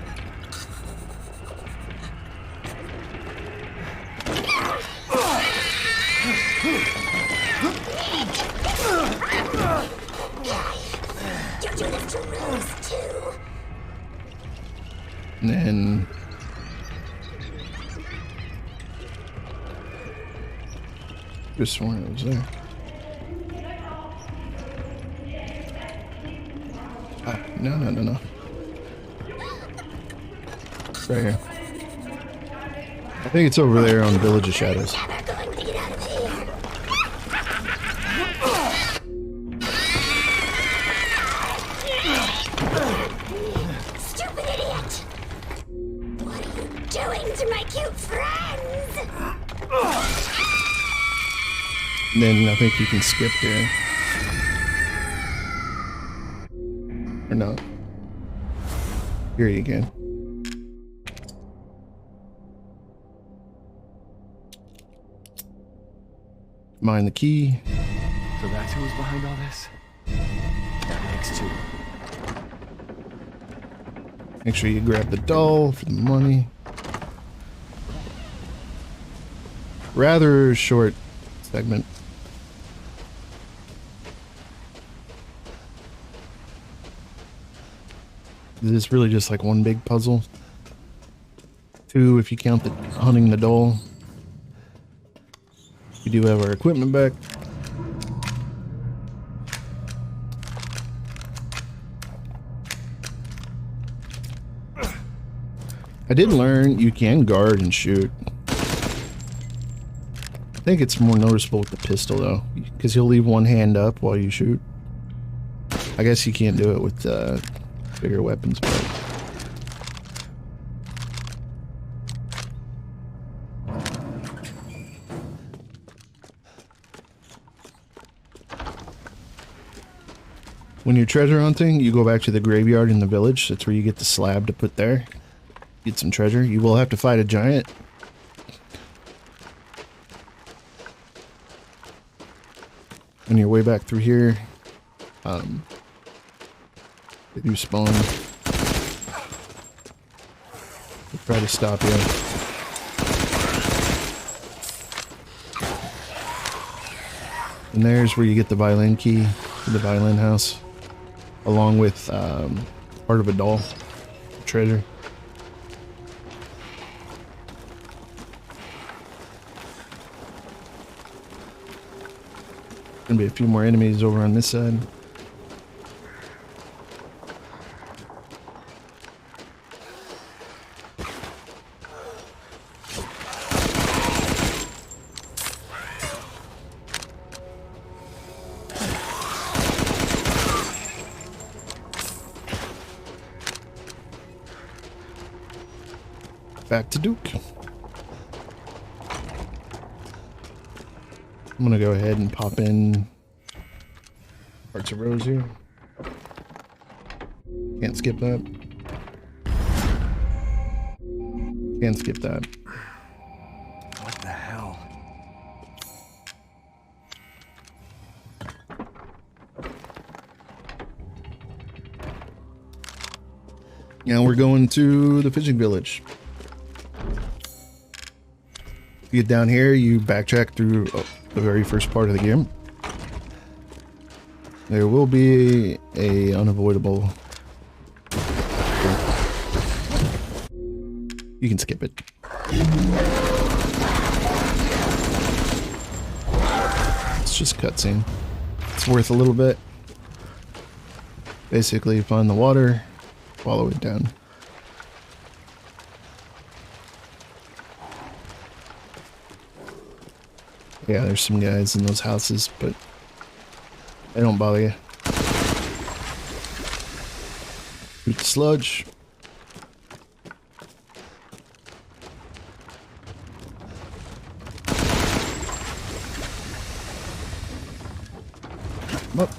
And then just sworn it was there. Ah, no. Right here. I think it's over there on Village of Shadows. Stupid idiot! What are you doing to my cute friends? And then I think you can skip here. Or not. Here you go. Mine the key. So that's who was behind all this? That makes 2. Make sure you grab the doll for the money. rather short segment. This is really just like one big puzzle. 2 if you count the hunting the doll. We do have our equipment back. I did learn you can guard and shoot. I think it's more noticeable with the pistol though, because you'll leave one hand up while you shoot. I guess you can't do it with bigger weapons, but when you're treasure hunting, you go back to the graveyard in the village. That's where you get the slab to put there. Get some treasure. You will have to fight a giant. On your way back through here, they do spawn. They'll try to stop you. And there's where you get the violin key for the violin house, along with part of a doll treasure. Gonna be a few more enemies over on this side. Back to Duke. I'm gonna go ahead and pop in parts of Rose here. Can't skip that. Can't skip that. What the hell? Now we're going to the fishing village. You get down here, you backtrack through the very first part of the game. There will be a unavoidable. You can skip it. It's just cutscene. It's worth a little bit. Basically, find the water, follow it down. Yeah, there's some guys in those houses, but they don't bother you. Shoot the sludge. Come up.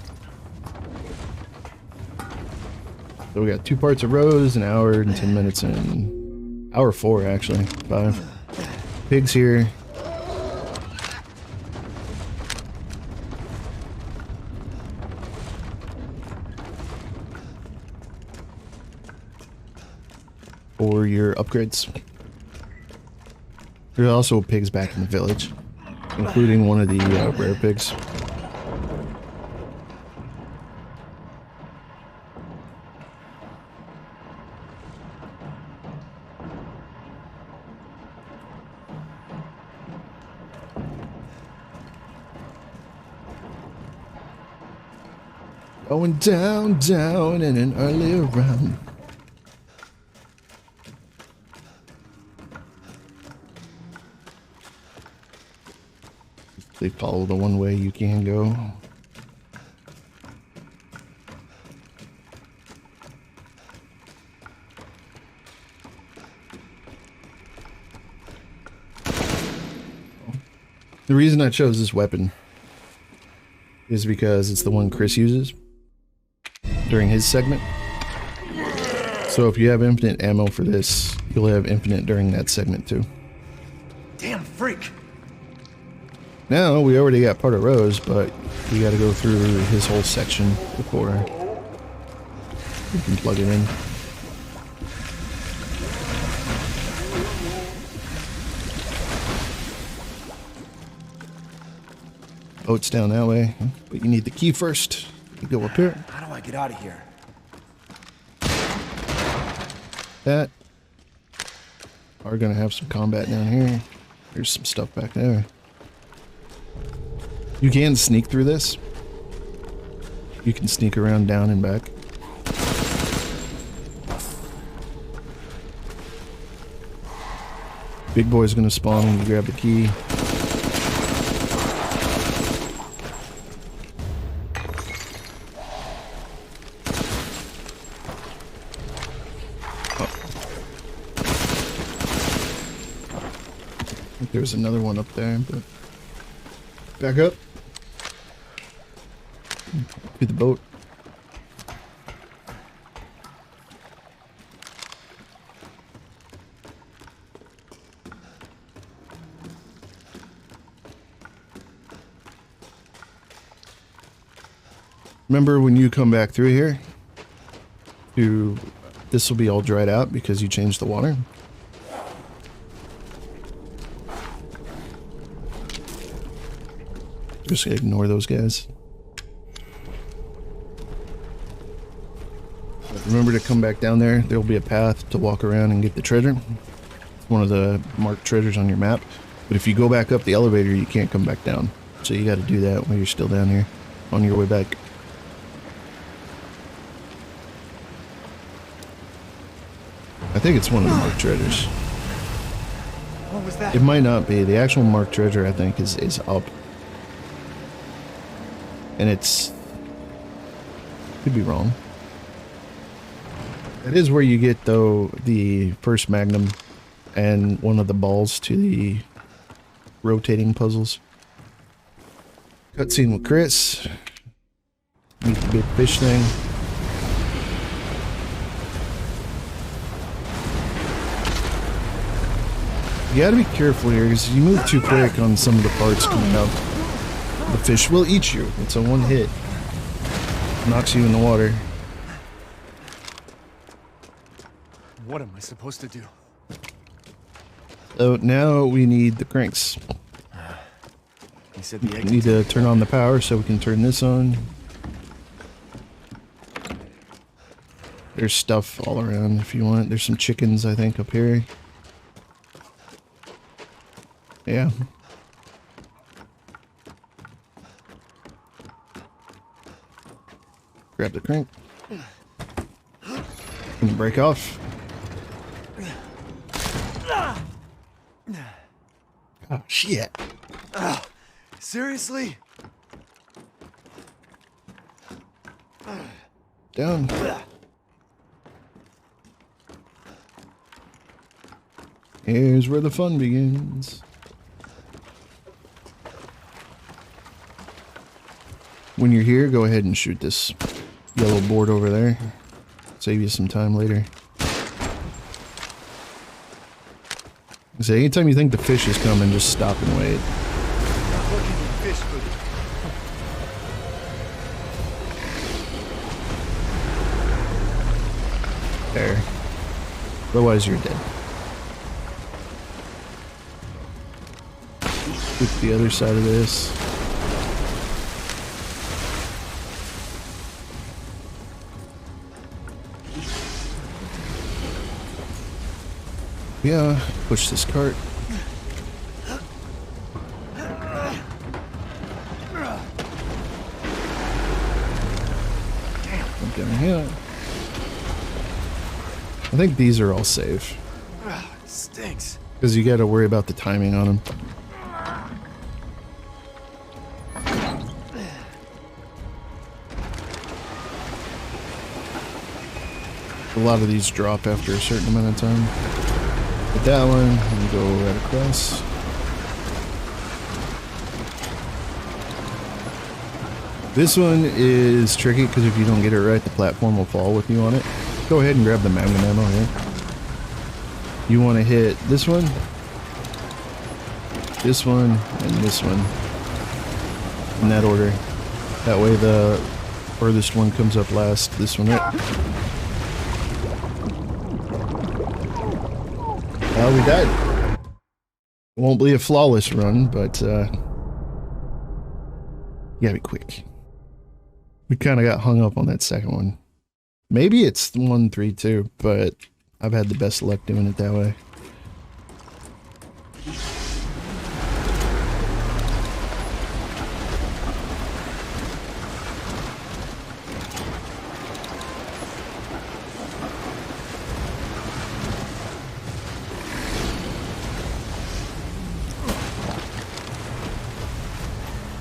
So we got 2 parts of Rose, an hour and 10 minutes in. Hour 4 actually, 5. Pigs here. For your upgrades. There's also pigs back in the village, including one of the rare pigs. Going down, down in an early round. They follow the one way you can go. The reason I chose this weapon is because it's the one Chris uses during his segment. So if you have infinite ammo for this, you'll have infinite during that segment too. Damn freak! Now, we already got part of Rose, but we gotta go through his whole section before we can plug it in. Boat's down that way, but you need the key first. You go up here. How do I get out of here? That. Are gonna have some combat down here. There's some stuff back there. You can sneak through this. You can sneak around down and back. Big boy's gonna spawn when you grab the key. There's another one up there, but back up to the boat. Remember when you come back through here, this will be all dried out because you changed the water. Just ignore those guys. But remember to come back down there. There'll be a path to walk around and get the treasure. It's one of the marked treasures on your map. But if you go back up the elevator, you can't come back down. So you got to do that while you're still down here on your way back. I think it's one of the marked treasures. What was that? It might not be. The actual marked treasure, I think, is up. And it's... could be wrong. That is where you get, though, the first magnum and one of the balls to the rotating puzzles. Cutscene with Chris. Meet the big fish thing. You gotta be careful here, because you move too quick on some of the parts coming up. The fish will eat you. It's a one hit. Knocks you in the water. What am I supposed to do? So now we need the cranks. He said the We need to turn on the power so we can turn this on. There's stuff all around if you want. There's some chickens, I think, up here. Yeah. Grab the crank. And break off. Oh, shit. Seriously? Down. Here's where the fun begins. When you're here, go ahead and shoot this yellow board over there. Save you some time later. So anytime you think the fish is coming, just stop and wait. Not looking at fish food. There. Otherwise, you're dead. Shoot the other side of this. Yeah, push this cart. Jump down here. I think these are all safe. Stinks. Because you gotta worry about the timing on them. A lot of these drop after a certain amount of time. But that one, you go right across. This one is tricky because if you don't get it right, the platform will fall with you on it. Go ahead and grab the magnum ammo here. You want to hit this one, and this one. In that order. That way the furthest one comes up last. This one right. We died. It won't be a flawless run, but You gotta be quick. We kind of got hung up on that second one. Maybe it's 1, 3, 2, but I've had the best luck doing it that way.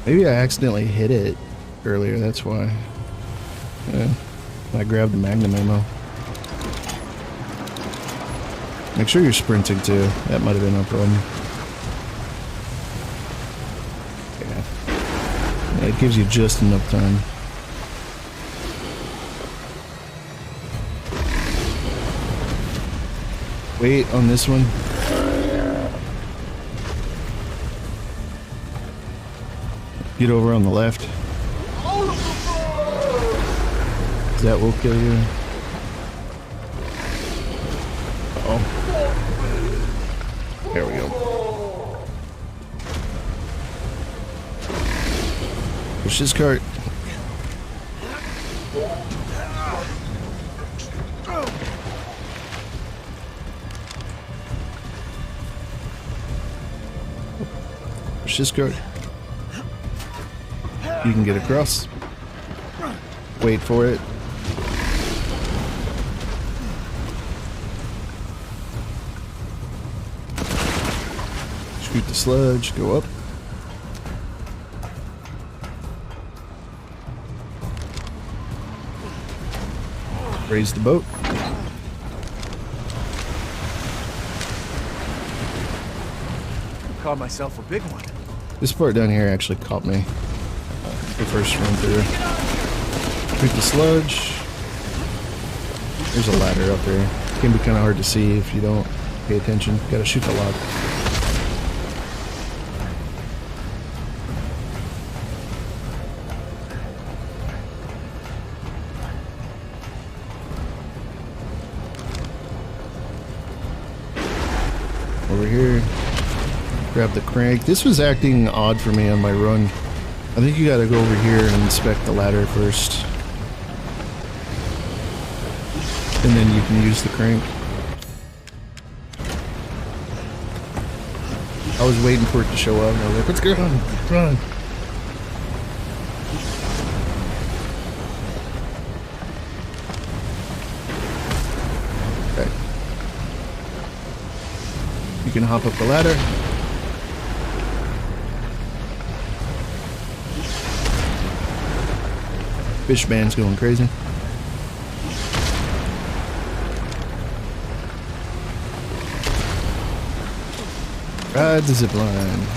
Maybe I accidentally hit it earlier, that's why. Yeah, I grabbed the magnum ammo. Make sure you're sprinting too. That might have been our problem. Yeah. It gives you just enough time. Wait on this one. Get over on the left. That will kill you. Uh-oh. There we go. Push this cart. Push this cart. You can get across. Wait for it. Shoot the sludge, go up. Raise the boat. Caught myself a big one. This part down here actually caught me. The first run through. Shoot the sludge. There's a ladder up there. It can be kind of hard to see if you don't pay attention. Gotta shoot the log. Over here. Grab the crank. This was acting odd for me on my run. I think you gotta go over here and inspect the ladder first. And then you can use the crank. I was waiting for it to show up and I was like, what's going on? Run! Okay. You can hop up the ladder. Fish man's going crazy. Ride the zip line.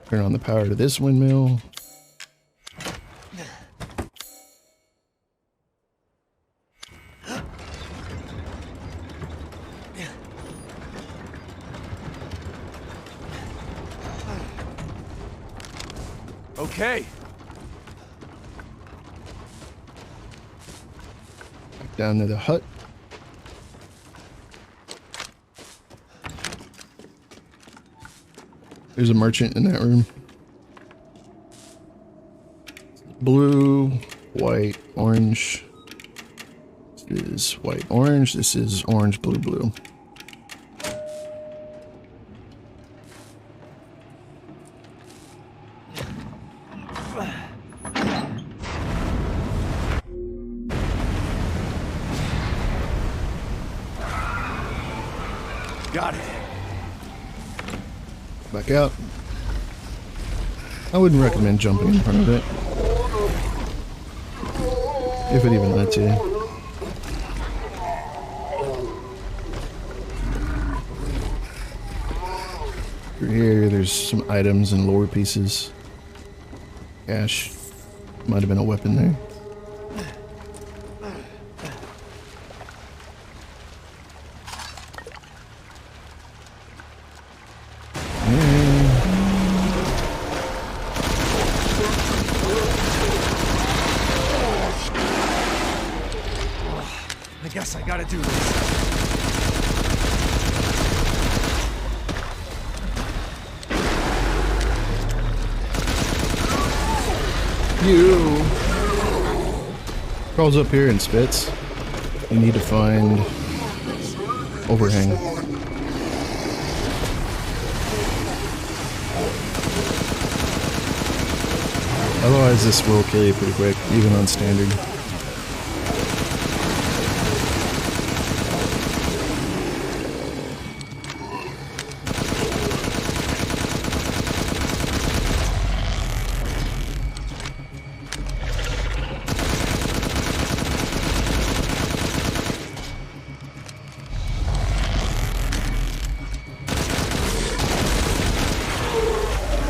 Turn on the power to this windmill. Okay. Back down to the hut. There's a merchant in that room. Blue, white, orange. This is white, orange. This is orange, blue, blue. Got it. Back out. I wouldn't recommend jumping in front of it. If it even lets you. Through here, there's some items and lore pieces. Cash. Might have been a weapon there. I guess I gotta do this. Crawls up here and spits. You need to find overhang. Otherwise this will kill you pretty quick, even on standard.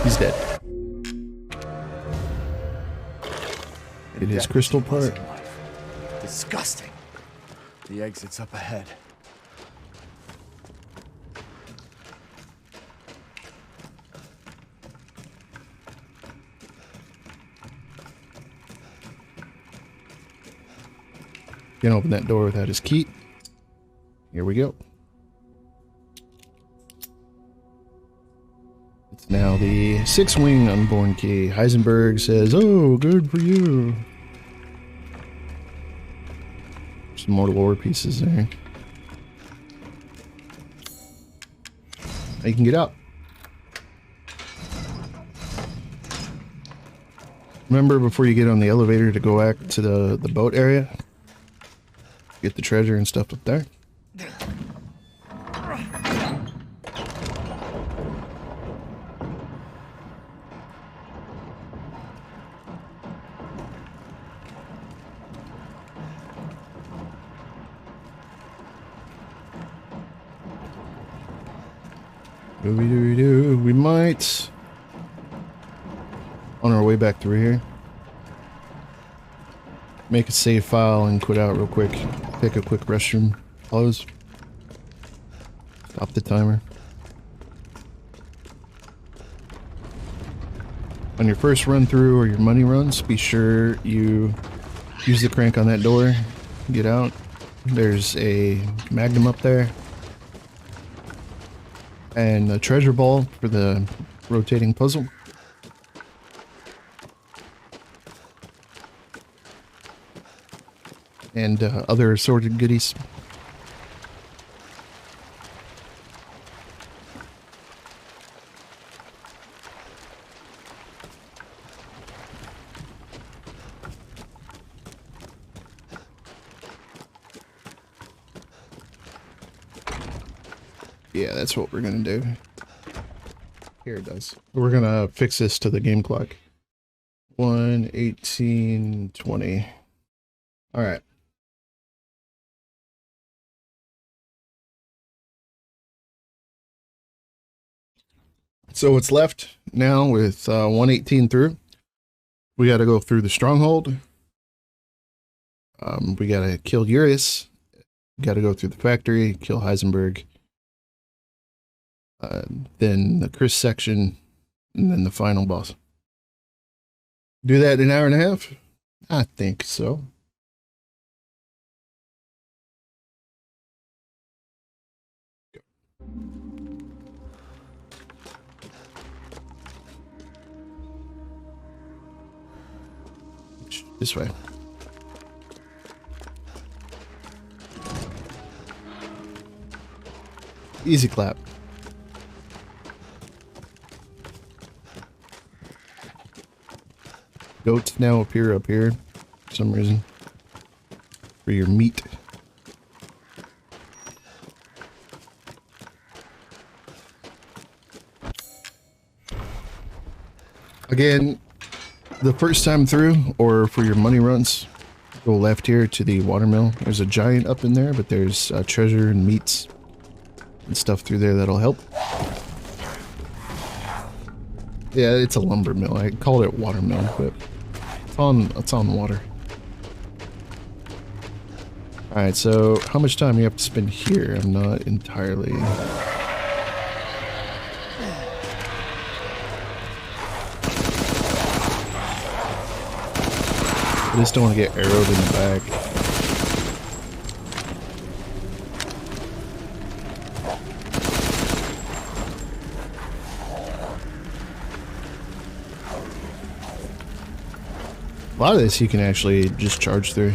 He's dead. It is crystal part. Disgusting. The exit's up ahead. Can't open that door without his key. Here we go. It's now the 6-wing unborn key. Heisenberg says, "Oh, good for you." Some more lore pieces there. Now you can get out. Remember before you get on the elevator to go back to the boat area? Get the treasure and stuff up there. We might, on our way back through here, make a save file and quit out real quick. Take a quick restroom. Close. Stop the timer. On your first run through or your money runs, be sure you use the crank on that door. Get out. There's a magnum up there. And a treasure ball for the rotating puzzle. And other assorted goodies. Yeah, that's what we're gonna do. Here it does. We're gonna fix this to the game clock. 1:18:20. All right. So what's left now with 1:18 through? We got to go through the stronghold. We got to kill Urias. We got to go through the factory, kill Heisenberg. Then the Chris section, and then the final boss. Do that in an hour and a half? I think so. This way. Easy clap. Goats now appear up here for some reason. For your meat. Again, the first time through, or for your money runs, go left here to the watermill. There's a giant up in there, but there's treasure and meats and stuff through there that'll help. Yeah, it's a lumber mill. I called it watermill, but it's on water. Alright, so how much time you have to spend here? I'm not entirely... I just don't want to get arrowed in the back. A lot of this you can actually just charge through.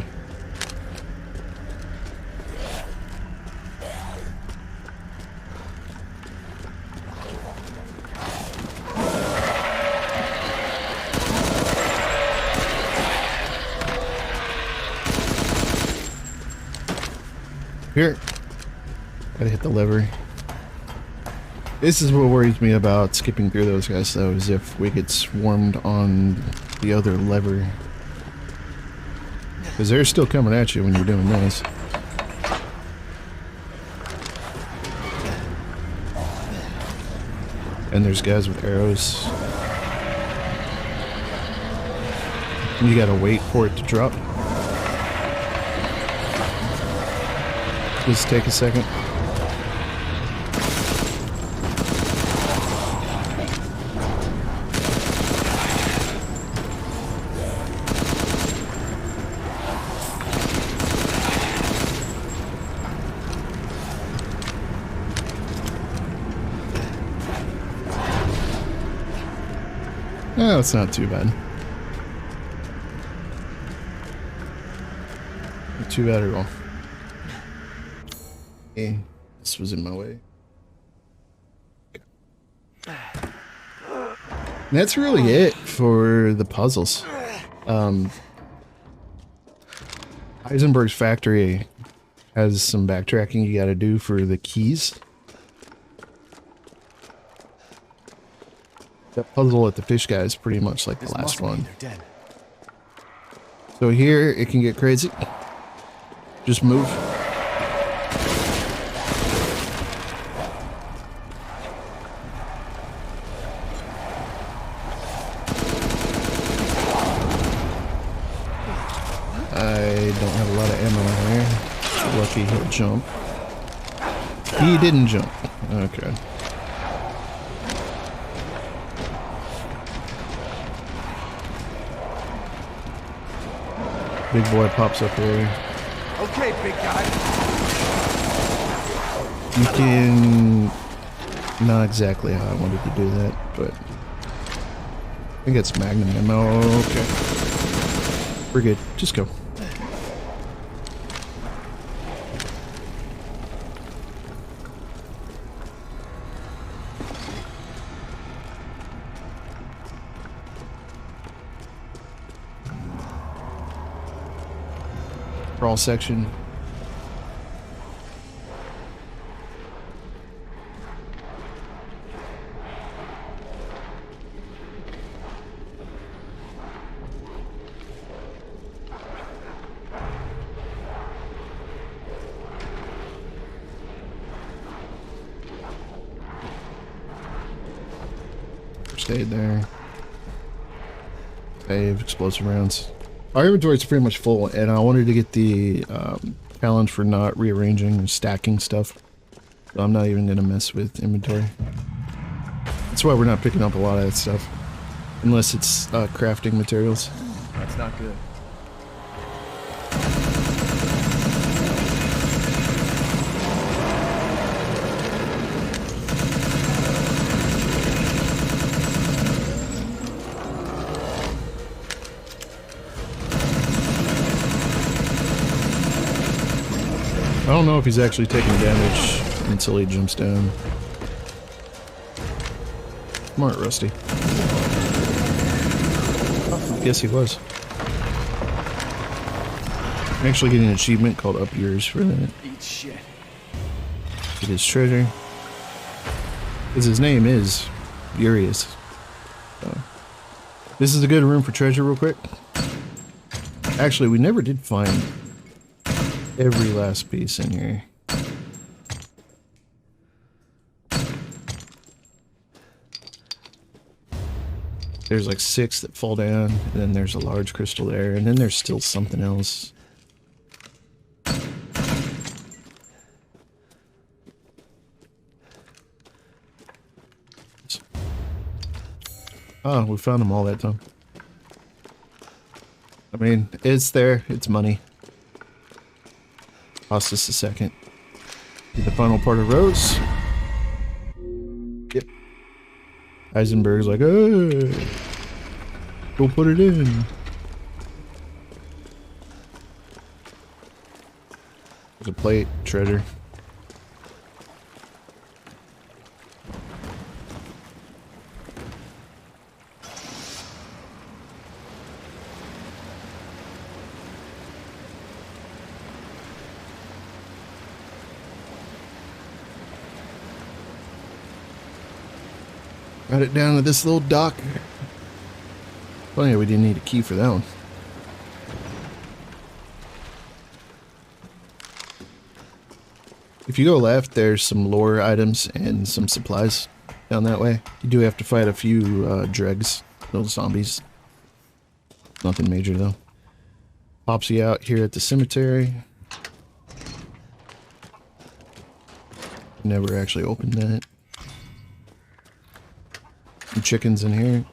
Here. Gotta hit the lever. This is what worries me about skipping through those guys, though, is if we get swarmed on the other lever. Because they're still coming at you when you're doing this. And there's guys with arrows. You gotta wait for it to drop. Just take a second. No, it's not too bad. Not too bad at all. Hey, this was in my way. And that's really it for the puzzles. Heisenberg's factory has some backtracking you gotta do for the keys. That puzzle at the fish guy is pretty much like the last one. So here it can get crazy. Just move. I don't have a lot of ammo in here. Lucky he'll jump. He didn't jump. Okay. Big boy pops up here. Okay, big guy. You can... Not exactly how I wanted to do that, but... I think it's magnum ammo. Okay. We're good. Just go. Crawl section. Stayed there. Save, explosive rounds. Our inventory is pretty much full, and I wanted to get the challenge for not rearranging and stacking stuff. So I'm not even going to mess with inventory. That's why we're not picking up a lot of that stuff. Unless it's crafting materials. That's not good. I don't know if he's actually taking damage until he jumps down. Smart, Rusty. Oh, I guess he was. I'm actually getting an achievement called Up Yours for that. Eat shit. Get his treasure. Because his name is Furious. So. This is a good room for treasure real quick. Actually, we never did find every last piece in here. There's like 6 that fall down, and then there's a large crystal there, and then there's still something else. Oh, we found them all that time. I mean, it's there, it's money. Cost us a second. Get the final part of Rose. Yep. Heisenberg's like, hey, go put it in. There's a plate, treasure. Got it down to this little dock. Funny we didn't need a key for that one. If you go left, there's some lore items and some supplies down that way. You do have to fight a few dregs, those zombies. Nothing major though. Pops you out here at the cemetery. Never actually opened that. Some chickens in here.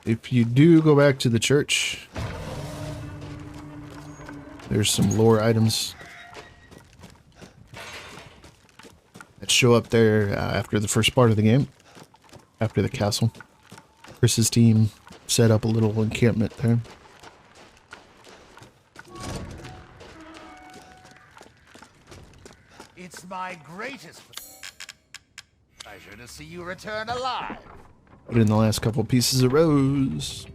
If you do go back to the church, there's some lore items that show up there after the first part of the game, after the castle. Chris's team set up a little encampment there. It's my greatest pleasure to see you return alive. Put in the last couple pieces of rose.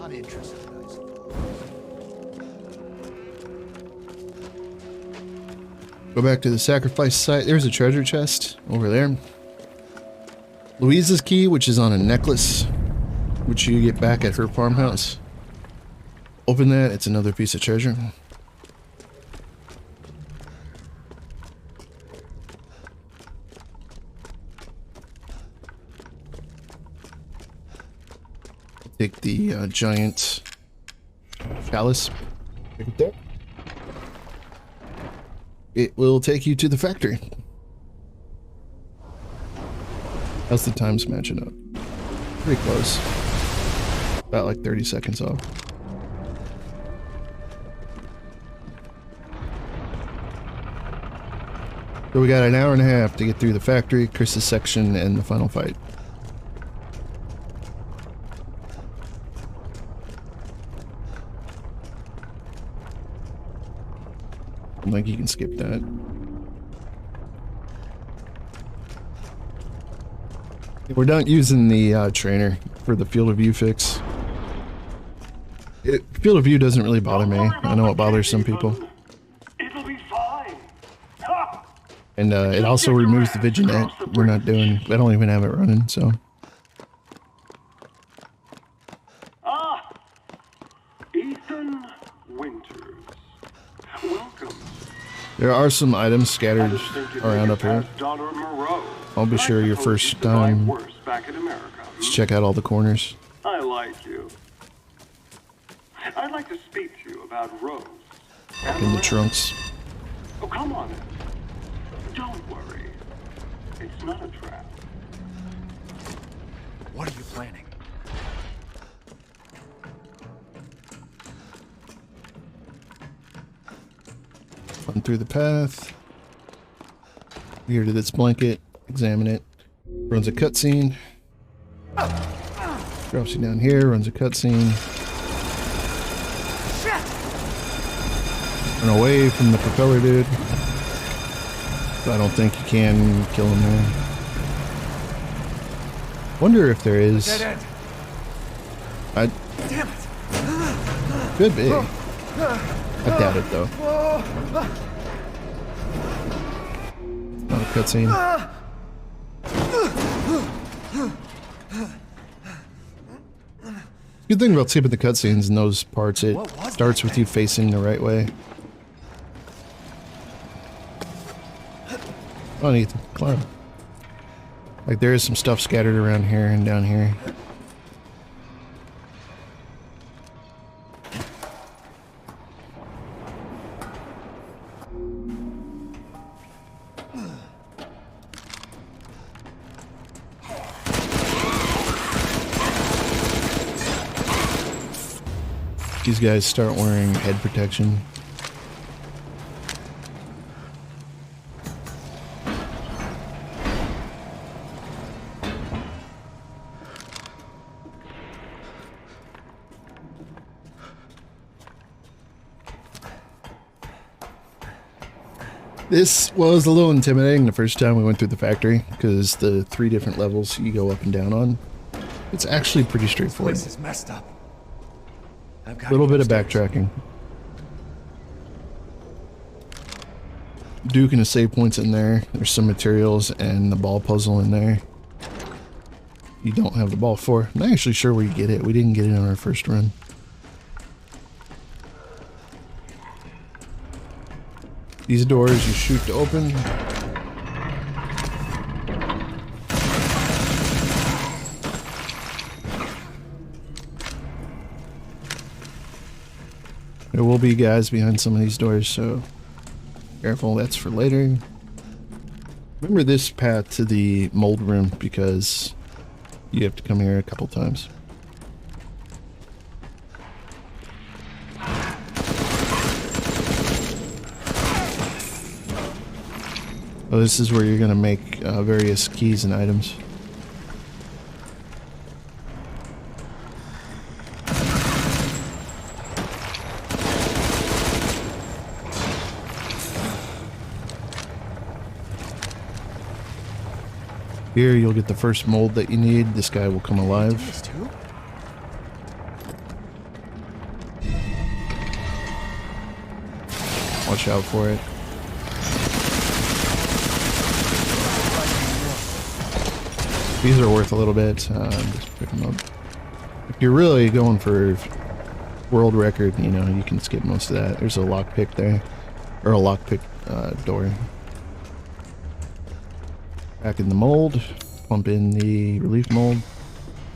Uninterested, I suppose. Go back to the sacrifice site. There's a treasure chest over there. Louisa's key, which is on a necklace, which you get back at her farmhouse. Open that, it's another piece of treasure. Take the giant chalice right there. It will take you to the factory. How's the times matching up? Pretty close. About like 30 seconds off. So we got an hour and a half to get through the factory, Chris's section, and the final fight. I think you can skip that. We're not using the trainer for the field of view fix. Field of view doesn't really bother me. I know it bothers some people. It'll be fine. And it also removes the vignette. We're not doing. I don't even have it running, so. Ah, Ethan Winters. Welcome. There are some items scattered around up here. I'll be sure your first time. Just check out all the corners. I like you. I'd like to speak to you about Rose. In the trunks. Oh, come on. Don't worry. It's not a trap. What are you planning? Run through the path. Here to this blanket. Examine it. Runs a cutscene. Drops you down here. Runs a cutscene. Run away from the propeller dude. But I don't think you can kill him there. Wonder if there is. Dead end. Damn it. Could be. I doubt it though. Not a cutscene. Good thing about skipping the cutscenes in those parts, it starts with you facing the right way. Come on, Ethan, climb. Like there is some stuff scattered around here and down here. These guys start wearing head protection. This was a little intimidating the first time we went through the factory because the 3 different levels you go up and down on. It's actually pretty straightforward. This is messed up. A little bit of backtracking. Duke and a save points in there. There's some materials and the ball puzzle in there. You don't have the ball for. I'm not actually sure where you get it. We didn't get it on our first run. These doors you shoot to open. There will be guys behind some of these doors, so careful, that's for later. Remember this path to the mold room because you have to come here a couple times. Oh, this is where you're going to make various keys and items. Here you'll get the first mold that you need. This guy will come alive. Watch out for it. These are worth a little bit. Just pick them up. If you're really going for world record, you know, you can skip most of that. There's a lockpick there. Or a lockpick door. Back in the mold. Pump in the relief mold.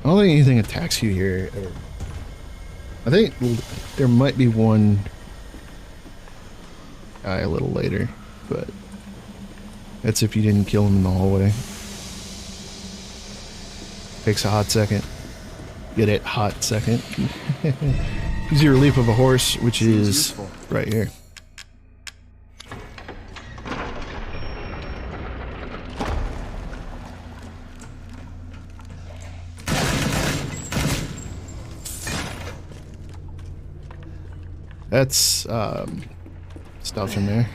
I don't think anything attacks you here. I think there might be one guy a little later, but that's if you didn't kill him in the hallway. Takes a hot second. Get it? Hot second. Gives you a relief of a horse, which is right here. That's stuff in there.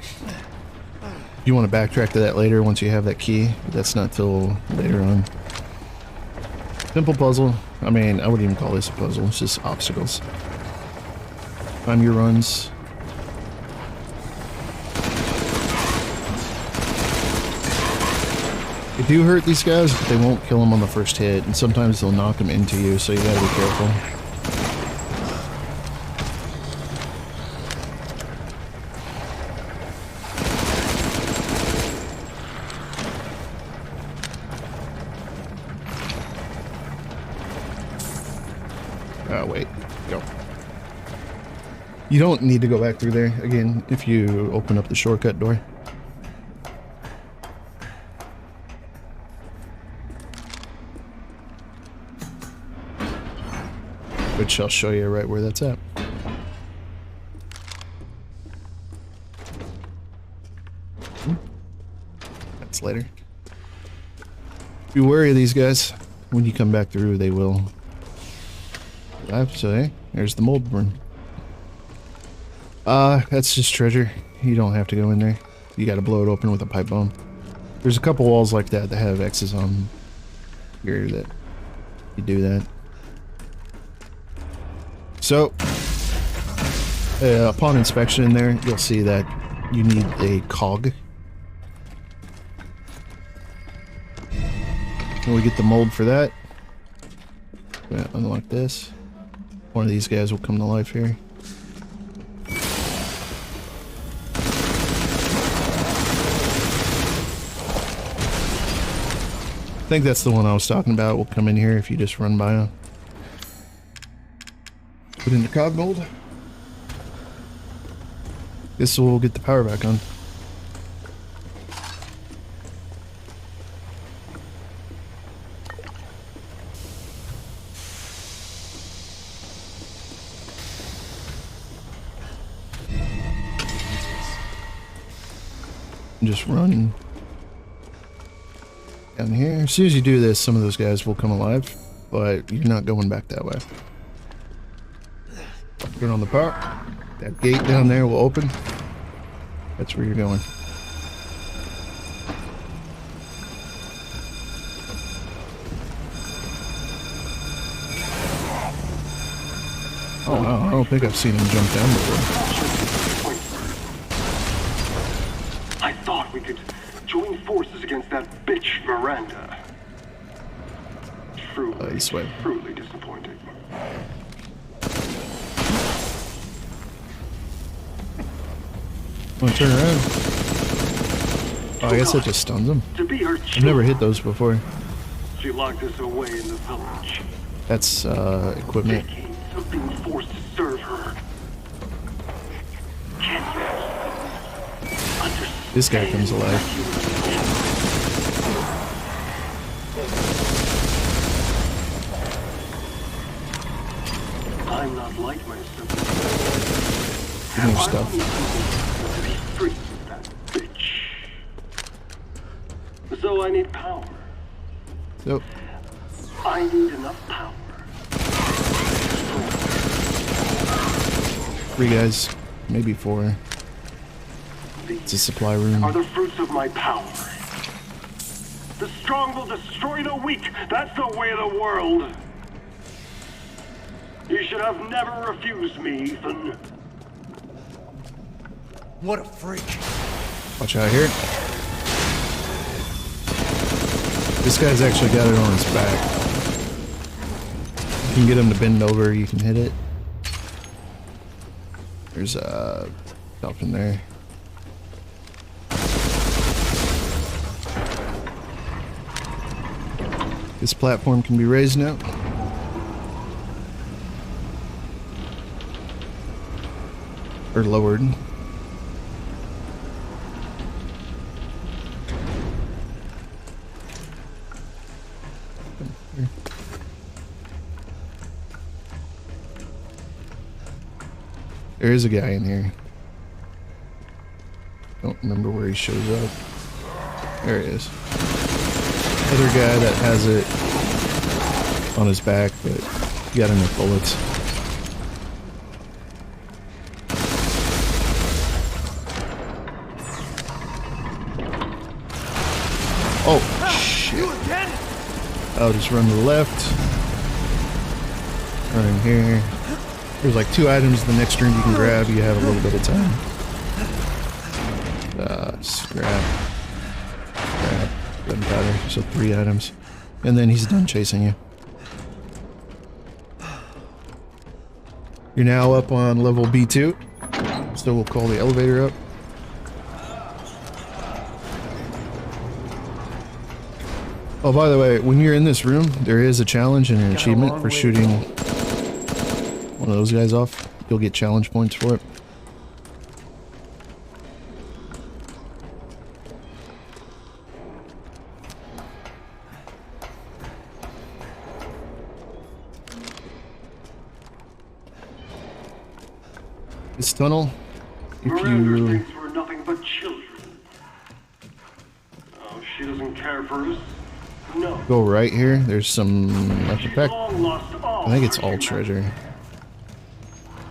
You want to backtrack to that later once you have that key, but that's not till later on. Simple puzzle. I mean, I wouldn't even call this a puzzle. It's just obstacles. Time your runs. They do hurt these guys, but they won't kill them on the first hit, and sometimes they'll knock them into you, so you gotta be careful. Wait, go. You don't need to go back through there again if you open up the shortcut door. Which I'll show you right where that's at. That's later. Be wary of these guys. When you come back through, they will. So hey, there's the mold room. That's just treasure. You don't have to go in there. You gotta blow it open with a pipe bomb. There's a couple walls like that that have X's on here that you do that. So, upon inspection in there, you'll see that you need a cog. When we get the mold for that, unlock this. One of these guys will come to life here. I think that's the one I was talking about. Will come in here if you just run by him. Put in the cog mold. This will get the power back on. Just run down here. As soon as you do this, some of those guys will come alive, but you're not going back that way. Turn on the power. That gate down there will open. That's where you're going. Oh no, I don't think I've seen him jump down before. I thought we could join forces against that bitch Miranda. Truly, This way. truly disappointing. Want to turn around? Oh, I guess that just stuns him. To be her I've never hit those before. She locked us away in the village. That's equipment. Decades of being forced to serve her. Can you understand? This guy comes alive. I'm not like my sister. Give me your stuff. To be free of that bitch. So I need power. Yep. I need enough power. 3 guys, maybe 4. It's a supply room. Are the fruits of my power. The strong will destroy the weak. That's the way of the world. You should have never refused me, Ethan. What a freak. Watch out here. This guy's actually got it on his back. You can get him to bend over, you can hit it. There's stuff in there. This platform can be raised now. Or lowered. There is a guy in here. Don't remember where he shows up. There he is. Other guy that has it on his back, but he got enough bullets. Oh, shit. I'll just run to the left. Run in here. There's like 2 items in the next room you can grab. You have a little bit of time. Just grab. Gunpowder. So 3 items. And then he's done chasing you. You're now up on level B2. So we'll call the elevator up. Oh, by the way, when you're in this room, there is a challenge and an achievement for shooting one of those guys off. You'll get challenge points for it. This tunnel, if Miranda you thinks we're nothing but children. Oh, she doesn't care for us. No. go right here, there's some She's back. long lost all I think it's her all humanity. treasure.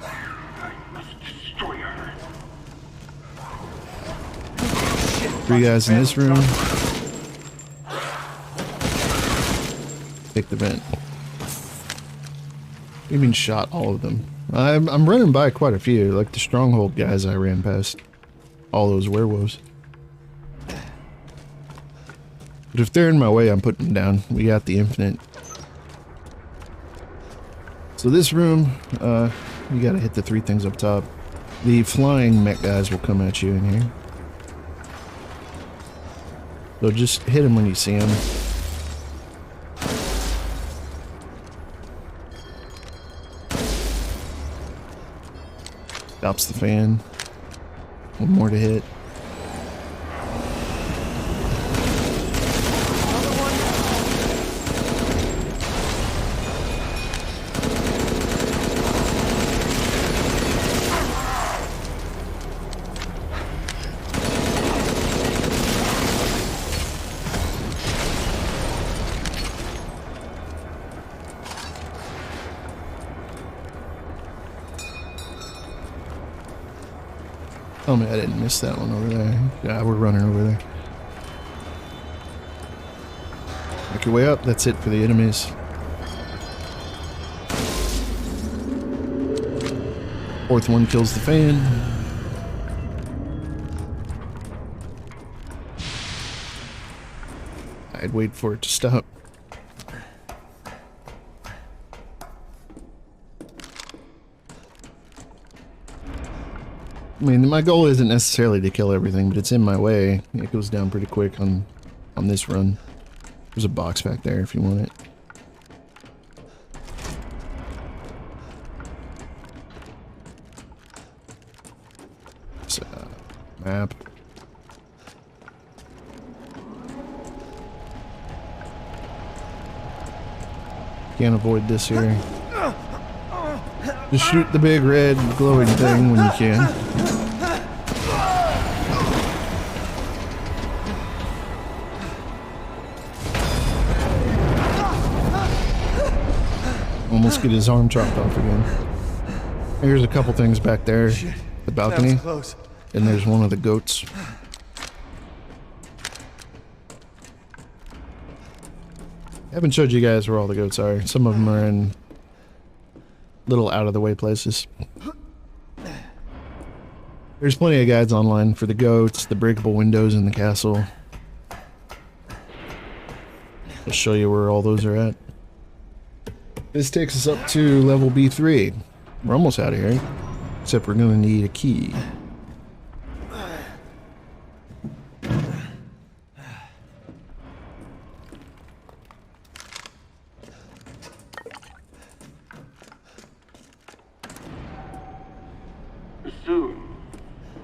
I must destroy her. 3 guys in this room. Take the vent. You mean shot all of them? I'm running by quite a few, like the stronghold guys I ran past. All those werewolves. But if they're in my way, I'm putting them down. We got the infinite. So this room, you gotta hit the 3 things up top. The flying mech guys will come at you in here. So just hit them when you see them. Stops the fan. 1 more to hit. Tell me I didn't miss that one over there. Yeah, we're running over there. Make your way up. That's it for the enemies. Fourth one kills the fan. I'd wait for it to stop. I mean, my goal isn't necessarily to kill everything, but it's in my way. It goes down pretty quick on this run. There's a box back there if you want it. It's a map. Can't avoid this here. Just shoot the big red glowing thing when you can. Almost get his arm chopped off again. Here's a couple things back there. The balcony. And there's one of the goats. I haven't showed you guys where all the goats are. Some of them are in little out of the way places. There's plenty of guides online for the goats, the breakable windows in the castle. I'll show you where all those are at. This takes us up to level B3. We're almost out of here. Except we're going to need a key. Soon,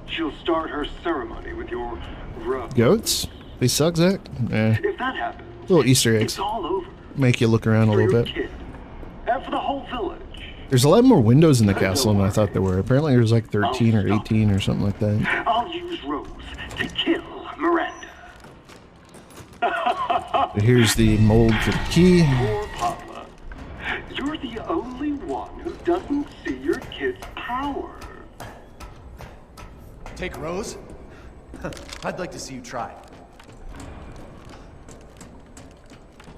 she'll start her ceremony with your rub. Goats? They suck, Zach? Eh. If that happens, Little Easter eggs. it's all over. Make you look around a For little your bit. kid, and for the whole village. There's a lot more windows in the castle than I thought there were. Apparently there's like 13 or 18 or something like that. I'll use Rose to kill Miranda. Here's the mold for the key. Poor Papa. You're the only one who doesn't see your kid's power. Take Rose? I'd like to see you try.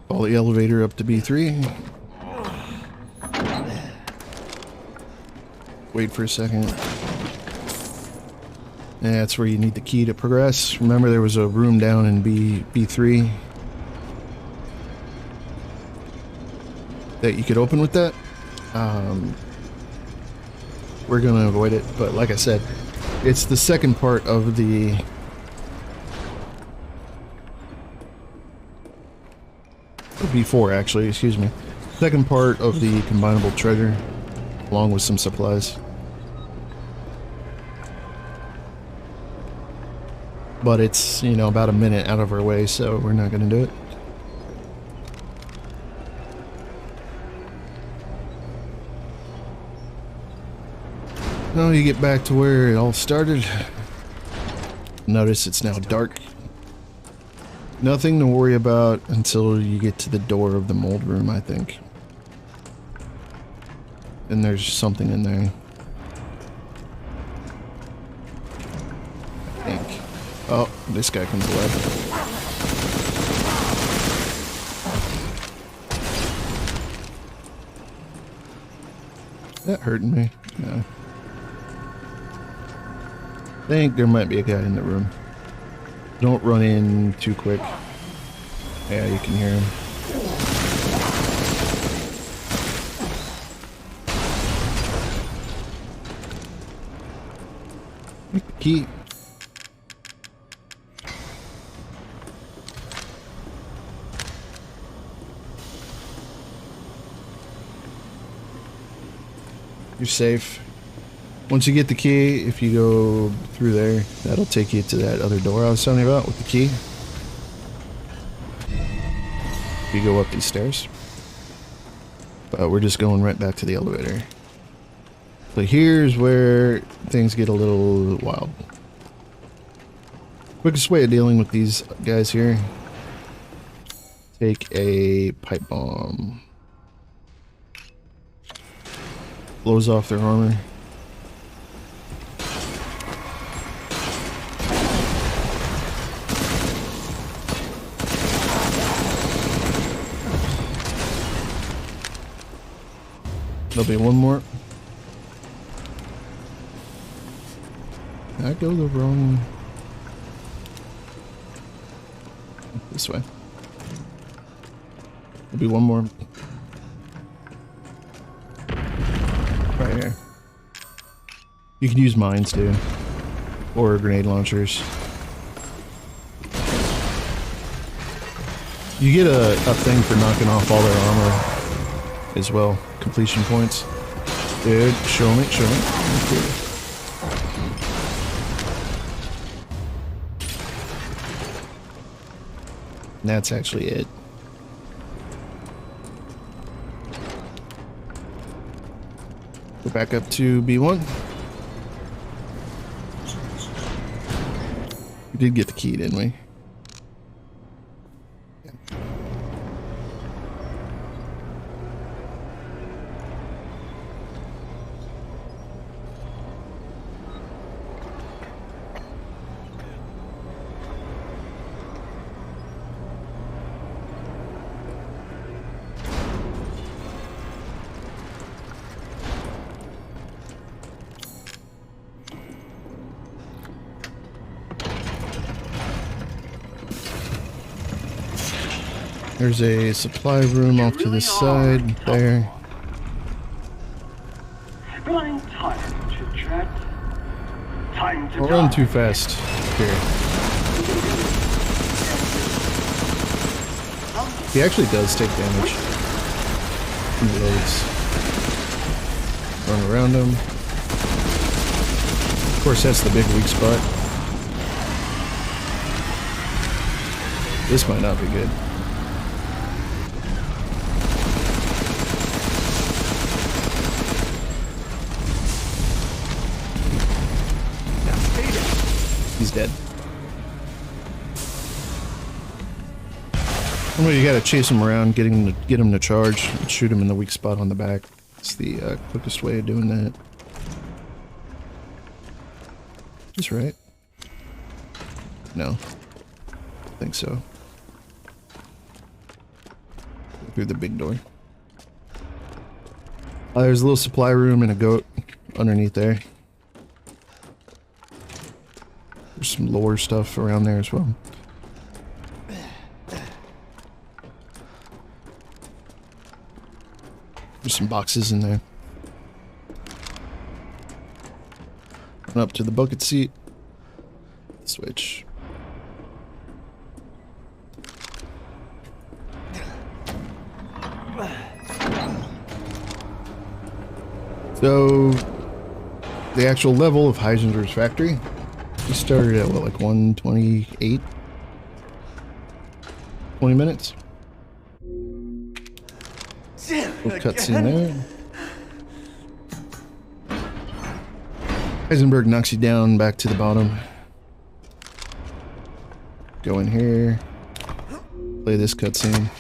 Call the elevator up to B3. Wait for a second. Yeah, that's where you need the key to progress. Remember there was a room down in B3 that you could open with that. We're gonna avoid it, but like I said, it's the second part of the B4 actually, excuse me. Second part of the combinable treasure, along with some supplies. But it's, you know, about a minute out of our way, so we're not gonna do it. Now you get back to where it all started. Notice it's now dark. Nothing to worry about until you get to the door of the mold room, I think. And there's something in there. I think. Oh, this guy comes alive. That hurting me. No. I think there might be a guy in the room. Don't run in too quick. Yeah, you can hear him. Make the key. You're safe. Once you get the key, if you go through there, that'll take you to that other door I was telling you about with the key. You go up these stairs. But we're just going right back to the elevator. So here's where things get a little wild. Quickest way of dealing with these guys here. Take a pipe bomb. Blows off their armor. There'll be one more. I go the wrong... This way. There'll be one more. Right here. You can use mines too. Or grenade launchers. You get a thing for knocking off all their armor as well. Completion points. Dude, show me, show me. Okay. And that's actually it. Go back up to B1. We did get the key, didn't we? There's a supply room off to the side there. But I'm tired of chit-chat. Time to Don't run too fast here. He actually does take damage. He loads. Run around him. Of course, that's the big weak spot. This might not be good. He's dead. Well, you gotta chase him around, get him to charge, and shoot him in the weak spot on the back. It's the quickest way of doing that. Is right? No. I think so. Go through the big door. There's a little supply room and a goat underneath there. There's some lower stuff around there as well. There's some boxes in there. Run up to the bucket seat. Switch. So, the actual level of Heisenberg's factory. We started at what, like 128? 20 minutes? Little cutscene there. Heisenberg knocks you down back to the bottom. Go in here. Play this cutscene.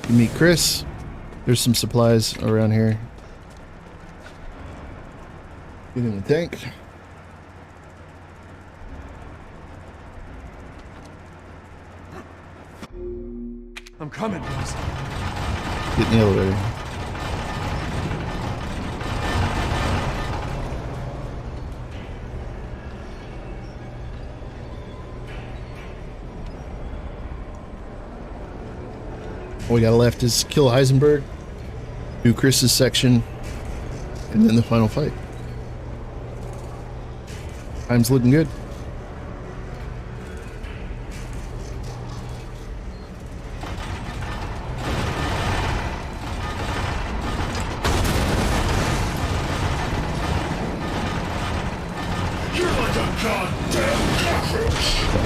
You meet Chris. There's some supplies around here. Get in the tank. I'm coming, boss. Get in the elevator. All we got left is kill Heisenberg, do Chris's section, and then the final fight. Time's looking good.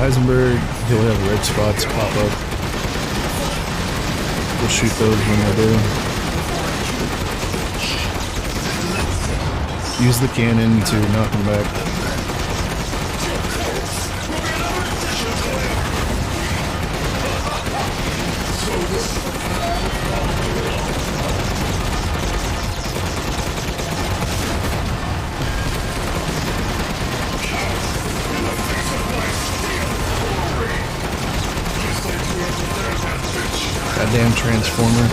Heisenberg, he'll have red spots pop up. We'll shoot those when they do. Use the cannon to knock him back. Goddamn transformer.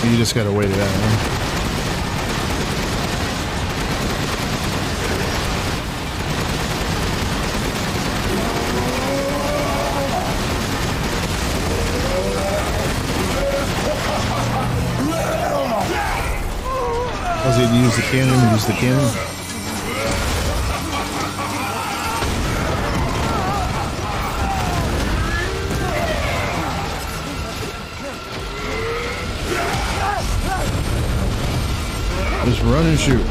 you just gotta wait it out, huh? I was going to use the cannon, use the cannon. Just run and shoot.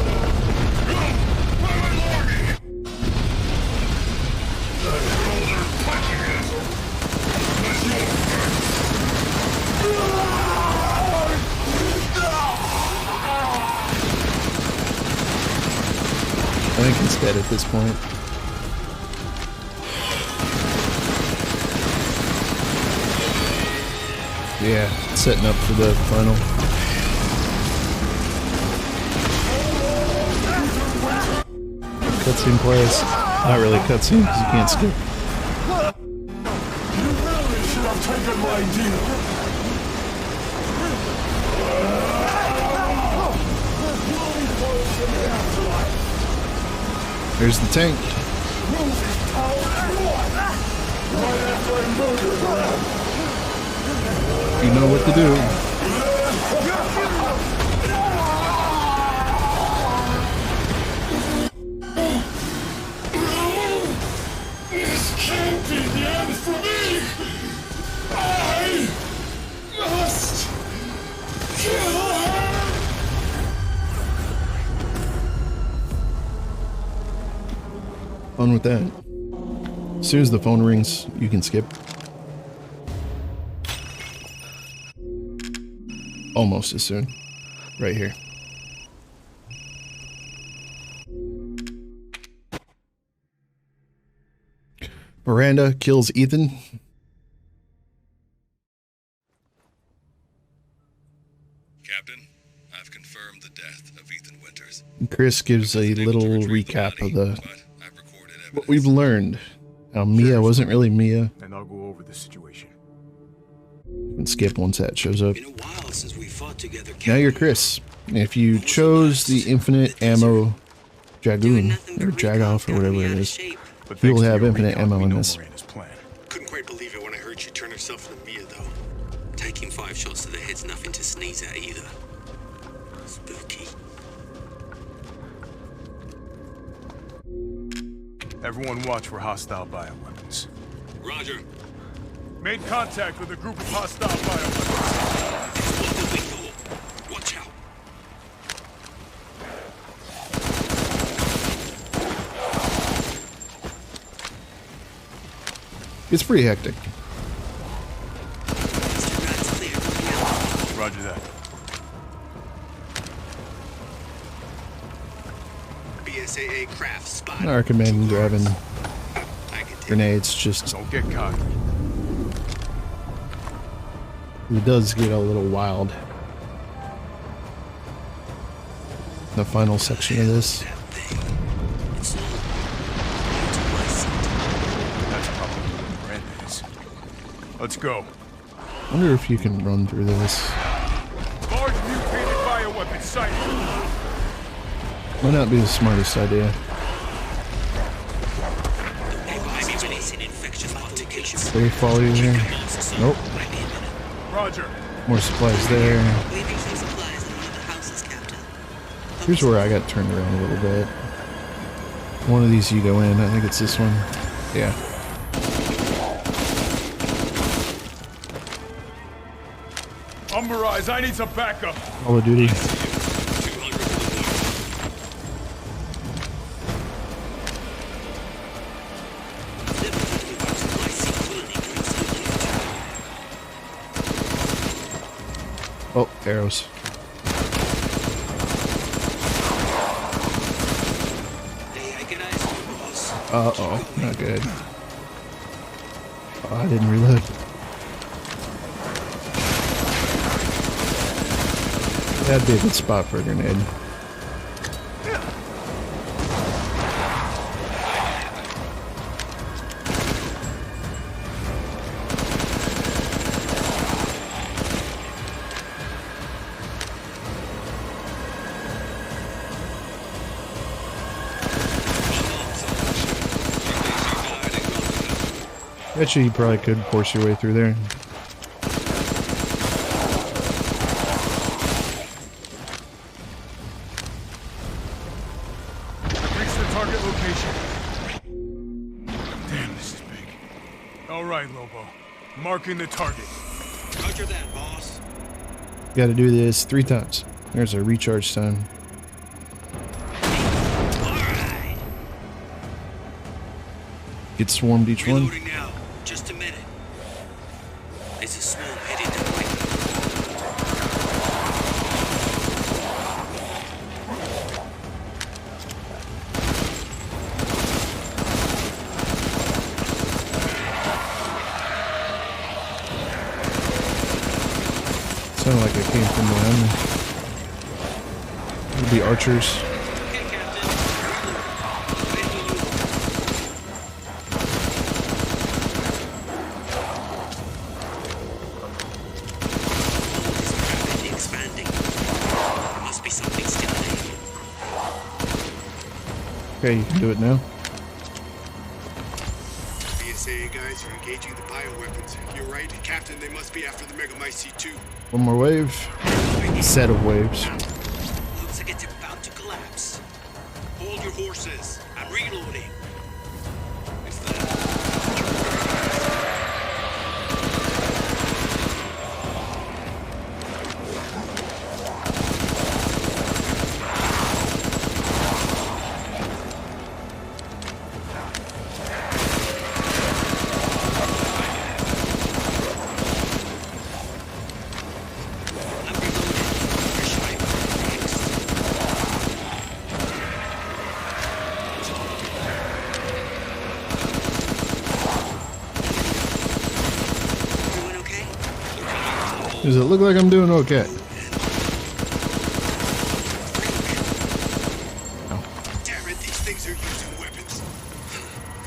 I think he's dead at this point. Yeah, setting up for the final. Cutscene plays. Not really cutscene because you can't skip. You really should have taken my deal. There's the tank. You know what to do. This can't be the end for me. I must kill her. Fun with that. As soon as the phone rings, you can skip. Almost as soon. Right here. Miranda kills Ethan. Captain, I've confirmed the death of Ethan Winters. Chris gives a little recap of what we've learned. How Mia wasn't really Mia. And I'll go over the situation. You can skip once that shows up. Been a while since we fought together, Now you're Chris. If you chose the infinite ammo Dragoon, or Jagoff, or whatever it is, you will have infinite ammo in this. Couldn't quite believe it when I heard she turned herself into Mia, though. Taking 5 shots to the head's nothing to sneeze at either. Spooky. Everyone watch for hostile bioweapons. Roger. Made contact with a group of hostile bioweapons. Watch out. It's pretty hectic. Roger that. BSAA craft spot. I recommend grabbing grenades, just don't get caught. It does get a little wild. The final section of this. Let's go. I wonder if you can run through this. Large mutated bioweapon sighted. Might not be the smartest idea. They follow you here. Nope. Roger. More supplies there. Here's where I got turned around a little bit. One of these you go in. I think it's this one. Yeah. Umberise, I need some backup. Call of Duty. Oh, arrows. Uh-oh, not good. Oh, I didn't reload. That'd be a good spot for a grenade. Actually, you probably could force your way through there. Reach the target location. Damn, this is big. All right, Lobo. Marking the target. Roger that, boss. Got to do this 3 times. There's a recharge time. Alright. Get swarmed each one. Reloading now. Just a minute. There's a swarm heading to the way. Sounded like it came from behind me. It'll be archers. Okay, Captain. Ready to move. It's expanding. There must be something still there. Okay, you can do it now. BSAA guys are engaging the bioweapons. You're right, Captain. They must be after the Megamycete 2. One more wave. Set of waves. Looks like it's about to collapse. Hold your horses. I'm reloading. It's that. I'm reloading. Where should I go next? Everyone okay? Does it look like I'm doing okay? Damn it, these things are using weapons.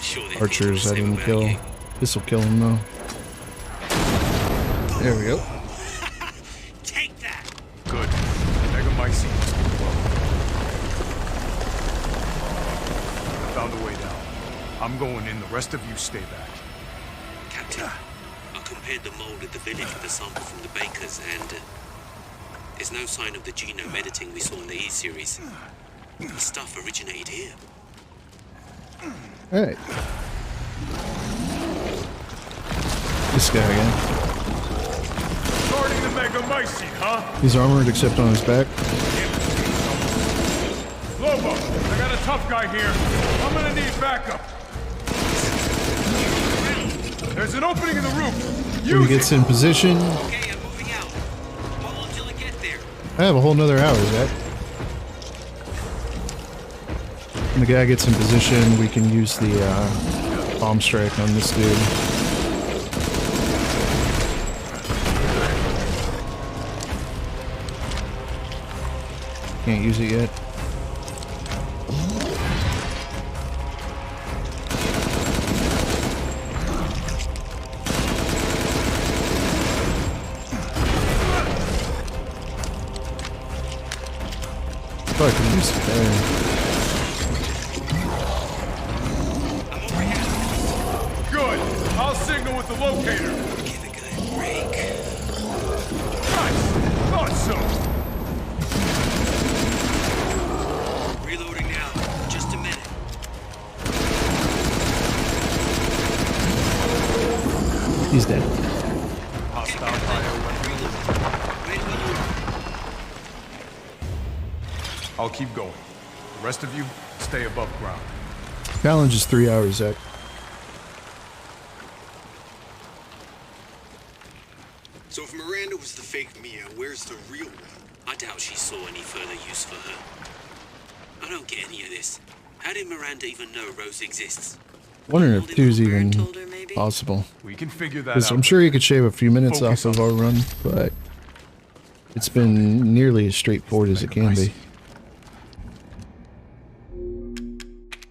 Sure they Archers, I think didn't the same kill. about you. This will kill him though. There we go. Take that! Good. Megamycete must be low. I found a way down. I'm going in. The rest of you stay back. Captain, I compared the mold at the village with a sample from the bakers, and there's no sign of the genome editing we saw in the E-series. The stuff originated here. Alright. This guy again. Guarding the Megamycete, huh? He's armored except on his back. Lobo, I got a tough guy here. I'm gonna need backup. There's an opening in the roof. When he gets in position. Okay, I'm moving out. Hold until I get there. I have a whole nother hour, Zach. When the guy gets in position, we can use the bomb strike on this dude. Can't use it yet. Probably could use it there. Good. I'll signal with the locator. Give a guy a break. Nice. Thought so. Reloading now. Just a minute. He's dead. Hostile bioweapon. Ready to move. I'll keep going. The rest of you, stay above ground. Challenge is 3 hours, Zach. So if Miranda was the fake Mia, where's the real one? I doubt she saw any further use for her. I don't get any of this. How did Miranda even know Rose exists? Wondering if 2 is even Told her, maybe? possible. We can figure that Because out. I'm sure you could shave a few minutes Focus off of on our run, but it's been nearly as straightforward as it can be.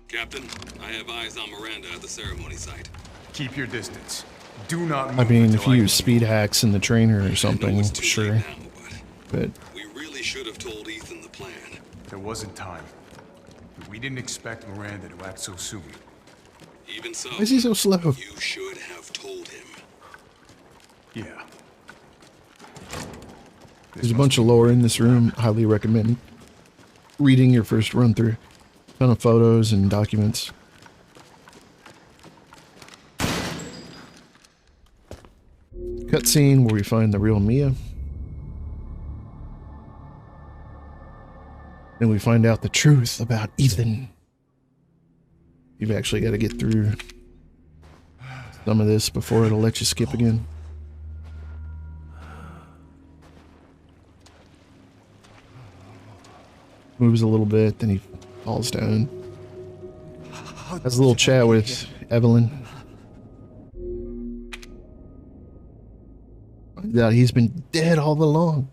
Captain, I have eyes on Miranda at the ceremony site. Keep your distance. Do not move I mean, until if you use need speed hacks in the trainer or something, it's too sure. late now, But we really should have told Ethan the plan. There wasn't time. We didn't expect Miranda to act so soon. Even so, why is he so slow? you should have Yeah. There's a bunch of lore in this room. Highly recommend reading your first run through. Ton of photos and documents. Cutscene where we find the real Mia. And we find out the truth about Ethan. You've actually got to get through some of this before it'll let you skip again. Moves a little bit, then he falls down. Has a little chat with Evelyn. Finds out he's been dead all along.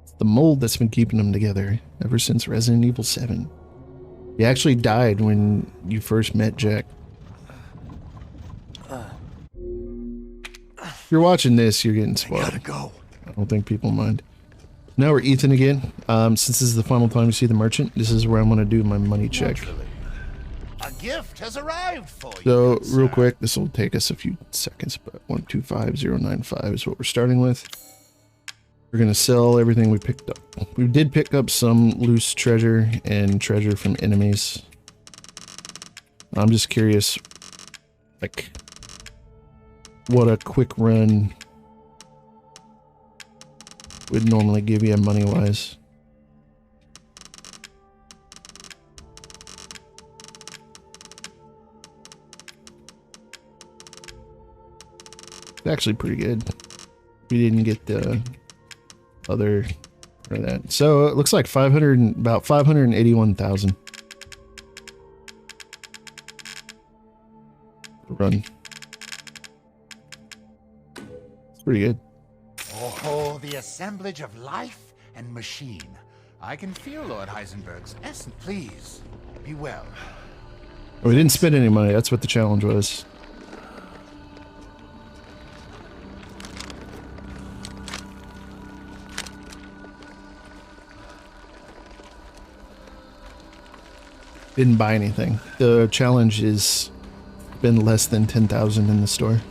It's the mold that's been keeping them together ever since Resident Evil 7. He actually died when you first met Jack. If you're watching this, you're getting spoiled. I gotta go. I don't think people mind. Now we're Ethan again. Since this is the final time you see the merchant, this is where I'm going to do my money check. A gift has arrived for you. So, real quick, this will take us a few seconds, but 125095 is what we're starting with. We're going to sell everything we picked up. We did pick up some loose treasure and treasure from enemies. I'm just curious, like, what a quick run would normally give you money-wise. It's actually pretty good. We didn't get the other for that. So it looks like about 581,000. Run. It's pretty good. Oh, the assemblage of life and machine. I can feel Lord Heisenberg's essence. Please, be well. We didn't spend any money. That's what the challenge was. Didn't buy anything. The challenge is been less than 10,000 in the store.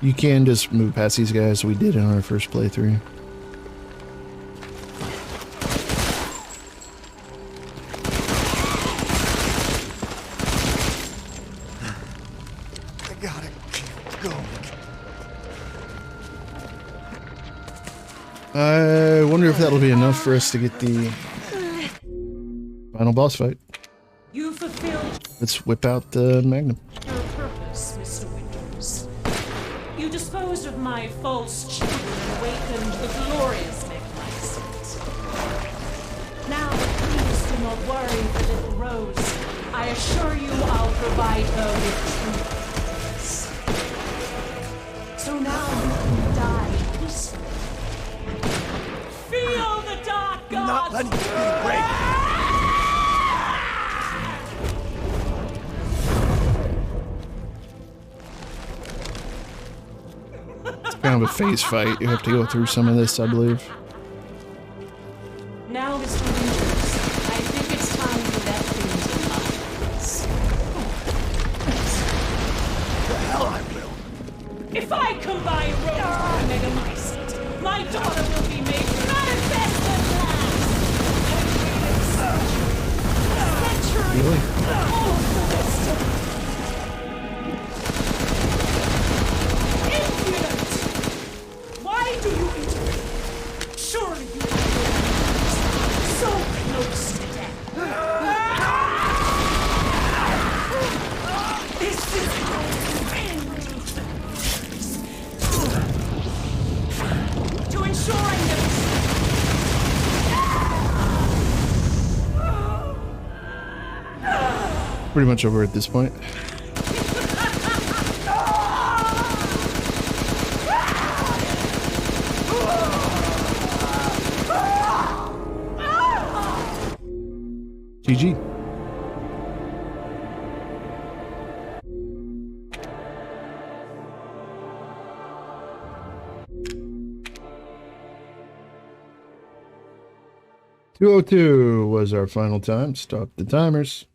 You can just move past these guys. We did in our first playthrough. I gotta keep going. I wonder if that'll be enough for us to get the final boss fight. You fulfilled Let's whip out the Magnum. your purpose, Mr. Winters. You disposed of my false children and awakened the glorious magnificent. Now, please do not worry for little Rose. I assure you I'll provide her with true peace. So now you can die peacefully. Feel the dark gods! Not letting you get a break. Kind of a phase fight. You have to go through some of this, I believe. Now, Mr. Winters, I think it's time you let things in my hands. The hell I will. If I combine Rose with Megamycete, my daughter will be made manifest at last! Century! Really? All the wisdom! Impudent! Why do you interfere? Surely you are so close to death. This is how you end. To ensure I never Pretty much over at this point. GG. .202 was our final time. Stop the timers.